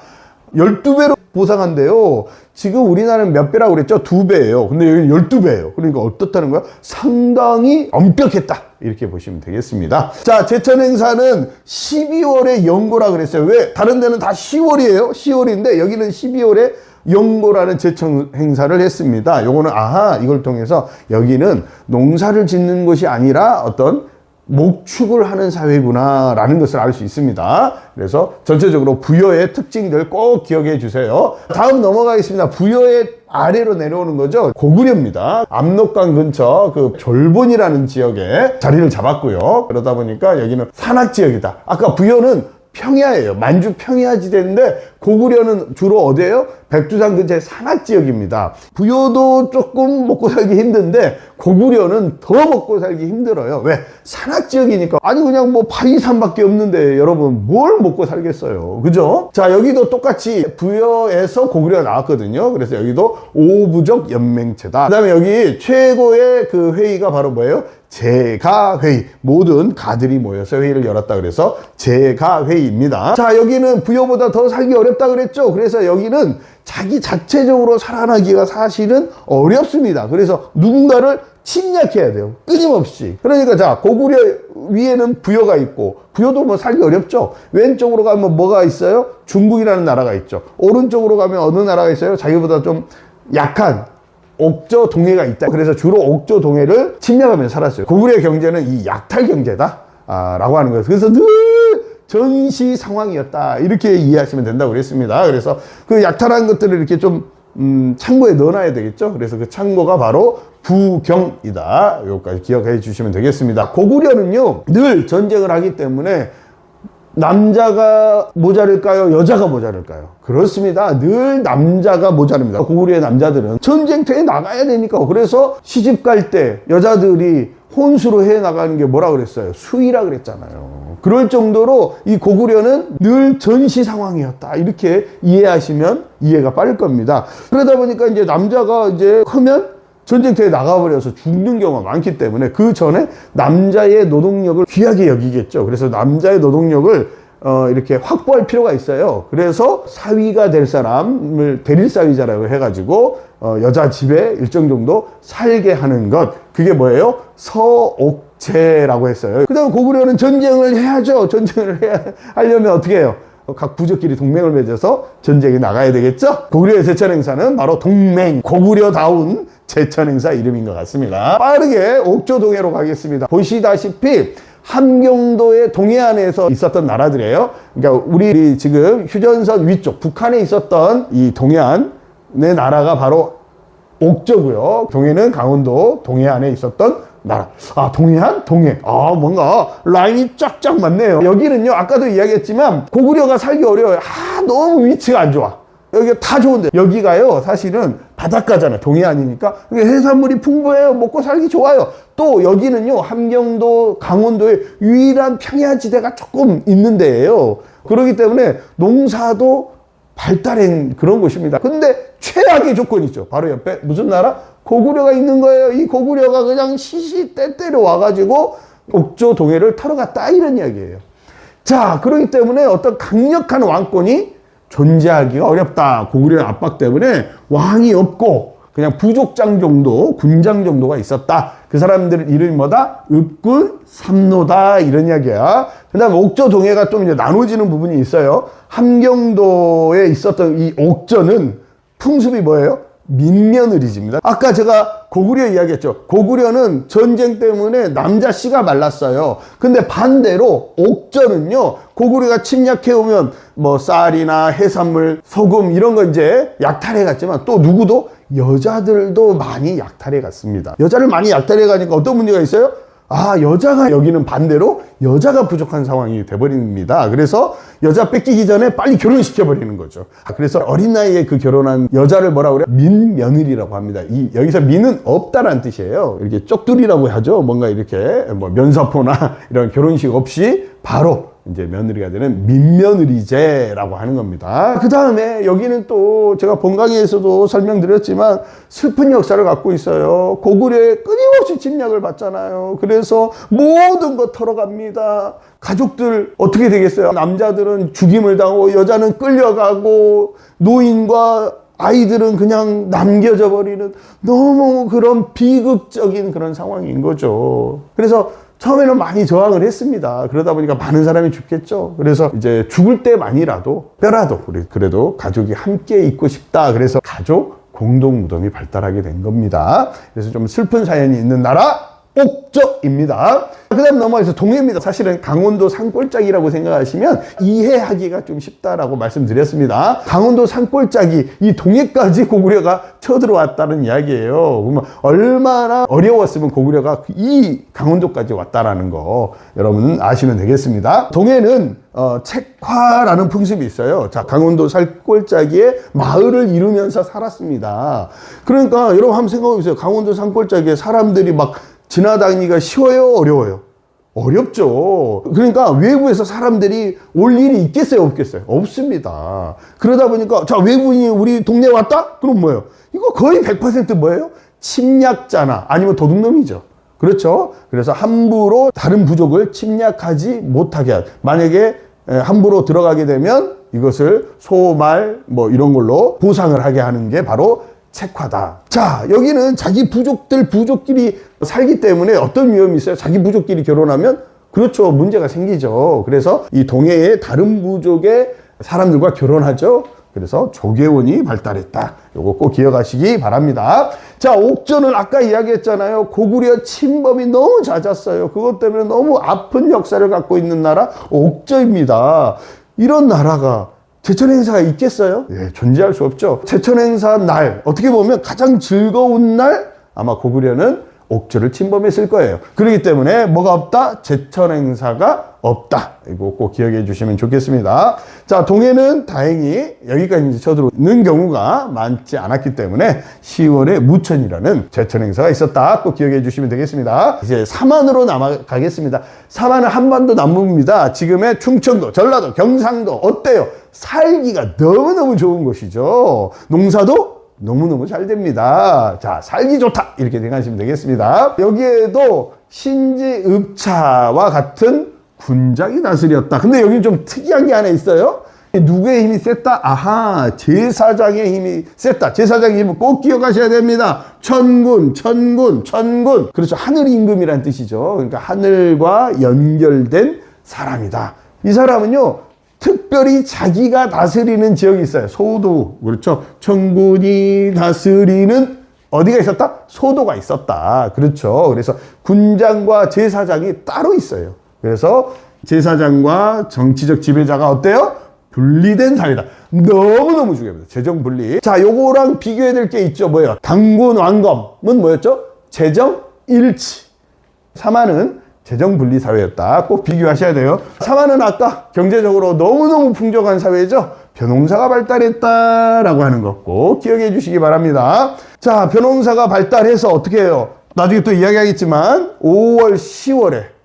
12배로 보상한대요. 지금 우리나라는 몇 배라고 그랬죠? 2배예요. 근데 여기는 12배예요. 그러니까 어떻다는 거야? 상당히 엄격했다. 이렇게 보시면 되겠습니다. 자, 제천 행사는 12월에 연고라 그랬어요. 왜? 다른 데는 다 10월이에요. 10월인데 여기는 12월에 연고라는 제천 행사를 했습니다. 요거는 이걸 통해서 여기는 농사를 짓는 것이 아니라 어떤 목축을 하는 사회구나 라는 것을 알 수 있습니다. 그래서 전체적으로 부여의 특징들 꼭 기억해 주세요. 다음 넘어가겠습니다. 부여의 아래로 내려오는 거죠. 고구려입니다. 압록강 근처 그 졸본이라는 지역에 자리를 잡았고요. 그러다 보니까 여기는 산악지역이다. 아까 부여는 평야예요. 만주 평야지대인데 고구려는 주로 어디예요? 백두산 근처의 산악지역입니다. 부여도 조금 먹고 살기 힘든데 고구려는 더 먹고 살기 힘들어요. 왜? 산악지역이니까. 아니 그냥 뭐 바위산밖에 없는데 여러분 뭘 먹고 살겠어요. 그죠? 자, 여기도 똑같이 부여에서 고구려가 나왔거든요. 그래서 여기도 오부족 연맹체다. 그 다음에 여기 최고의 그 회의가 바로 뭐예요? 제가회의. 모든 가들이 모여서 회의를 열었다 그래서 제가회의입니다. 자, 여기는 부여보다 더 살기 어렵다 그랬죠. 그래서 여기는 자기 자체적으로 살아나기가 사실은 어렵습니다. 그래서 누군가를 침략해야 돼요. 끊임없이. 그러니까 자, 고구려 위에는 부여가 있고 부여도 뭐 살기 어렵죠. 왼쪽으로 가면 뭐가 있어요? 중국이라는 나라가 있죠. 오른쪽으로 가면 어느 나라가 있어요? 자기보다 좀 약한 옥조 동해가 있다. 그래서 주로 옥조 동해를 침략하면서 살았어요. 고구려의 경제는 이 약탈 경제다 라고 하는 거예요. 그래서 늘 전시 상황이었다 이렇게 이해하시면 된다고 그랬습니다. 그래서 그 약탈한 것들을 이렇게 좀 창고에 넣어놔야 되겠죠. 그래서 그 창고가 바로 부경이다. 요거까지 기억해 주시면 되겠습니다. 고구려는요 늘 전쟁을 하기 때문에 남자가 모자랄까요? 여자가 모자랄까요? 그렇습니다. 늘 남자가 모자릅니다. 고구려의 남자들은 전쟁터에 나가야 되니까. 그래서 시집 갈 때 여자들이 혼수로 해 나가는 게 뭐라 그랬어요? 수의라 그랬잖아요. 그럴 정도로 이 고구려는 늘 전시 상황이었다. 이렇게 이해하시면 이해가 빠를 겁니다. 그러다 보니까 이제 남자가 이제 크면 전쟁터에 나가버려서 죽는 경우가 많기 때문에 그 전에 남자의 노동력을 귀하게 여기겠죠. 그래서 남자의 노동력을 이렇게 확보할 필요가 있어요. 그래서 사위가 될 사람을 대릴사위자라고 해가지고 여자 집에 일정 정도 살게 하는 것, 그게 뭐예요? 서옥제라고 했어요. 그 다음에 고구려는 전쟁을 해야죠. 전쟁을 하려면 어떻게 해요? 각 부족끼리 동맹을 맺어서 전쟁에 나가야 되겠죠. 고구려의 제천 행사는 바로 동맹, 고구려다운 제천 행사 이름인 것 같습니다. 빠르게 옥조 동해로 가겠습니다. 보시다시피 함경도의 동해안에서 있었던 나라들이에요. 그러니까 우리 지금 휴전선 위쪽 북한에 있었던 이 동해안의 나라가 바로 옥조고요. 동해는 강원도 동해안에 있었던 나라. 동해안? 동해. 뭔가 라인이 쫙쫙 맞네요. 여기는요, 아까도 이야기했지만 고구려가 살기 어려워요. 너무 위치가 안 좋아. 여기가 다 좋은데 여기가요 사실은 바닷가잖아요. 동해안이니까 해산물이 풍부해요. 먹고 살기 좋아요. 또 여기는요 함경도 강원도의 유일한 평야지대가 조금 있는 데예요. 그렇기 때문에 농사도 발달한 그런 곳입니다. 근데 최악의 조건이죠. 바로 옆에 무슨 나라? 고구려가 있는 거예요. 이 고구려가 그냥 시시때때로 와가지고 옥조 동해를 털어갔다 이런 이야기예요. 자, 그렇기 때문에 어떤 강력한 왕권이 존재하기가 어렵다. 고구려의 압박 때문에 왕이 없고 그냥 부족장 정도, 군장 정도가 있었다. 그 사람들 이름이 뭐다? 읍군 삼노다 이런 이야기야. 그 다음에 옥조 동해가 좀 이제 나눠지는 부분이 있어요. 함경도에 있었던 이 옥조는 풍습이 뭐예요? 민며느리집니다. 아까 제가 고구려 이야기했죠. 고구려는 전쟁 때문에 남자 씨가 말랐어요. 근데 반대로 옥조는요, 고구려가 침략해오면 뭐 쌀이나 해산물, 소금 이런 거 이제 약탈해 갔지만 또 누구도 여자들도 많이 약탈해 갔습니다. 여자를 많이 약탈해 가니까 어떤 문제가 있어요? 여자가 여기는 반대로 여자가 부족한 상황이 돼버립니다. 그래서 여자 뺏기기 전에 빨리 결혼시켜버리는 거죠. 그래서 어린 나이에 그 결혼한 여자를 뭐라고 그래요? 민며느리라고 합니다. 여기서 민은 없다라는 뜻이에요. 이렇게 쪽두리라고 하죠. 뭔가 이렇게 뭐 면사포나 이런 결혼식 없이 바로 이제 며느리가 되는 민며느리제라고 하는 겁니다. 그 다음에 여기는 또 제가 본강의에서도 설명드렸지만 슬픈 역사를 갖고 있어요. 고구려에 끊임없이 침략을 받잖아요. 그래서 모든 거 털어갑니다. 가족들 어떻게 되겠어요? 남자들은 죽임을 당하고 여자는 끌려가고 노인과 아이들은 그냥 남겨져 버리는 너무 그런 비극적인 그런 상황인 거죠. 그래서 처음에는 많이 저항을 했습니다. 그러다 보니까 많은 사람이 죽겠죠. 그래서 이제 죽을 때만이라도 뼈라도 우리 그래도 가족이 함께 있고 싶다. 그래서 가족 공동 무덤이 발달하게 된 겁니다. 그래서 좀 슬픈 사연이 있는 나라 옥저입니다. 그 다음 넘어가서 동해입니다. 사실은 강원도 산골짜기라고 생각하시면 이해하기가 좀 쉽다라고 말씀드렸습니다. 강원도 산골짜기, 이 동해까지 고구려가 쳐들어왔다는 이야기예요. 그러면 얼마나 어려웠으면 고구려가 이 강원도까지 왔다라는 거 여러분은 아시면 되겠습니다. 동해는 책화라는 풍습이 있어요. 자, 강원도 산골짜기에 마을을 이루면서 살았습니다. 그러니까 여러분 한번 생각해 보세요. 강원도 산골짜기에 사람들이 막 지나다니기가 쉬워요? 어려워요? 어렵죠. 그러니까 외부에서 사람들이 올 일이 있겠어요? 없겠어요? 없습니다. 그러다 보니까 자, 외부인이 우리 동네에 왔다? 그럼 뭐예요? 이거 거의 100% 뭐예요? 침략자나 아니면 도둑놈이죠. 그렇죠? 그래서 함부로 다른 부족을 침략하지 못하게 한, 만약에 함부로 들어가게 되면 이것을 소, 말 뭐 이런 걸로 보상을 하게 하는 게 바로 책화다. 자, 여기는 자기 부족끼리 살기 때문에 어떤 위험이 있어요? 자기 부족끼리 결혼하면 그렇죠, 문제가 생기죠. 그래서 이 동해의 다른 부족의 사람들과 결혼하죠. 그래서 조계원이 발달했다. 요거 꼭 기억하시기 바랍니다. 자, 옥저는 아까 이야기했잖아요. 고구려 침범이 너무 잦았어요. 그것 때문에 너무 아픈 역사를 갖고 있는 나라 옥저입니다. 이런 나라가 제천 행사가 있겠어요? 예, 존재할 수 없죠. 제천 행사 날, 어떻게 보면 가장 즐거운 날, 아마 고구려는 옥저를 침범했을 거예요. 그렇기 때문에 뭐가 없다? 제천 행사가 없다. 이거 꼭 기억해 주시면 좋겠습니다. 자, 동해는 다행히 여기까지 쳐들어오는 경우가 많지 않았기 때문에 10월에 무천이라는 제천 행사가 있었다. 꼭 기억해 주시면 되겠습니다. 이제 삼안으로 남아가겠습니다. 삼안은 한반도 남부입니다. 지금의 충청도, 전라도, 경상도 어때요? 살기가 너무너무 좋은 곳이죠. 농사도 너무너무 잘 됩니다. 자, 살기 좋다 이렇게 생각하시면 되겠습니다. 여기에도 신지읍차와 같은 군작이 다스렸다. 근데 여기 좀 특이한 게 하나 있어요. 누구의 힘이 셌다? 아하, 제사장의 힘이 셌다. 제사장의 힘은 꼭 기억하셔야 됩니다. 천군. 그렇죠, 하늘 임금이란 뜻이죠. 그러니까 하늘과 연결된 사람이다. 이 사람은요, 특별히 자기가 다스리는 지역이 있어요. 소도, 그렇죠. 천군이 다스리는 어디가 있었다? 소도가 있었다. 그렇죠. 그래서 군장과 제사장이 따로 있어요. 그래서 제사장과 정치적 지배자가 어때요? 분리된 사회다. 너무너무 중요합니다. 재정 분리. 자, 요거랑 비교해야 될 게 있죠. 뭐예요? 당군 왕검은 뭐였죠? 재정 일치. 삼안은 재정 분리 사회였다. 꼭 비교하셔야 돼요. 삼안은 아까 경제적으로 너무너무 풍족한 사회죠. 벼농사가 발달했다라고 하는 거 꼭 기억해 주시기 바랍니다. 자, 벼농사가 발달해서 어떻게 해요? 나중에 또 이야기하겠지만 5월, 10월에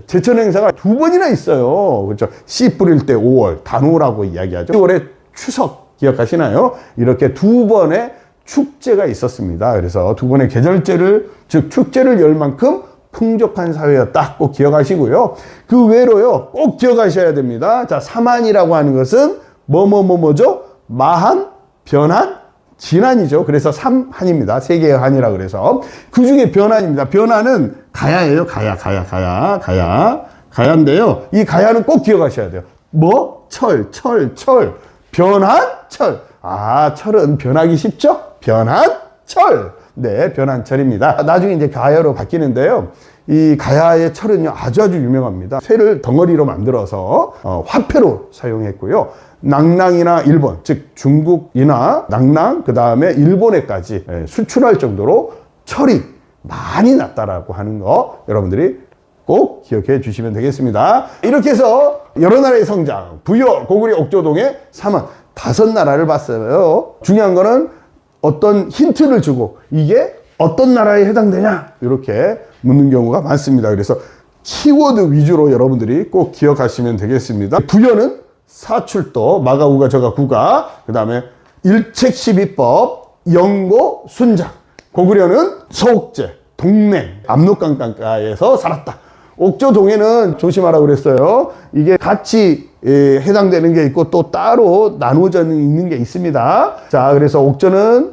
제천 행사가 2번이나 있어요. 그렇죠? 씨 뿌릴 때 5월, 단오라고 이야기하죠. 10월에 추석 기억하시나요? 이렇게 2번의 축제가 있었습니다. 그래서 2번의 계절제를, 즉 축제를 열 만큼 풍족한 사회였다. 꼭 기억하시고요. 그 외로요, 꼭 기억하셔야 됩니다. 자, 삼한이라고 하는 것은 뭐죠? 마한, 변한, 진한이죠. 그래서 삼한입니다. 세 개의 한이라 그래서. 그 중에 변한입니다. 변한은 가야예요. 가야인데요. 이 가야는 꼭 기억하셔야 돼요. 뭐? 철. 변한, 철. 아, 철은 변하기 쉽죠? 변한, 철. 네, 변한철입니다. 나중에 이제 가야로 바뀌는데요. 이 가야의 철은요, 아주 유명합니다. 쇠를 덩어리로 만들어서 화폐로 사용했고요. 낭랑이나 일본, 즉 중국이나 낭랑, 그 다음에 일본에까지 수출할 정도로 철이 많이 났다라고 하는 거 여러분들이 꼭 기억해 주시면 되겠습니다. 이렇게 해서 여러 나라의 성장, 부여, 고구려, 옥조동의 삼안, 5나라를 봤어요. 중요한 거는 어떤 힌트를 주고 이게 어떤 나라에 해당되냐 이렇게 묻는 경우가 많습니다. 그래서 키워드 위주로 여러분들이 꼭 기억하시면 되겠습니다. 부여는 사출도, 마가우가 저가구가, 그 다음에 일책십이법, 영고, 순장. 고구려는 서옥제, 동맹, 압록강가에서 살았다. 옥조동해는 조심하라고 그랬어요. 이게 같이 해당되는 게 있고 또 따로 나누어져 있는 게 있습니다. 자, 그래서 옥조는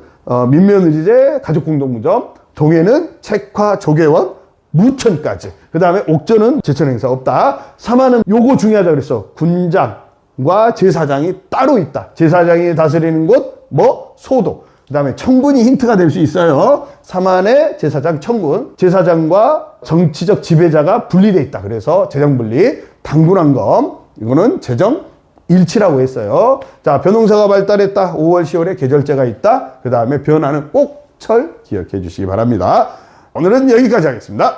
민면의제, 가족공동무점, 동해는 책화, 조계원, 무천까지. 그 다음에 옥전은 제천 행사 없다. 사마는 요거 중요하다 그랬어. 군장과 제사장이 따로 있다. 제사장이 다스리는 곳, 뭐 소도. 그 다음에 청군이 힌트가 될 수 있어요. 사만의 제사장 청군. 제사장과 정치적 지배자가 분리돼 있다. 그래서 재정분리. 당군왕검. 이거는 재정 일치라고 했어요. 자, 벼농사가 발달했다. 5월, 10월에 계절제가 있다. 그 다음에 변화는 꼭 철 기억해 주시기 바랍니다. 오늘은 여기까지 하겠습니다.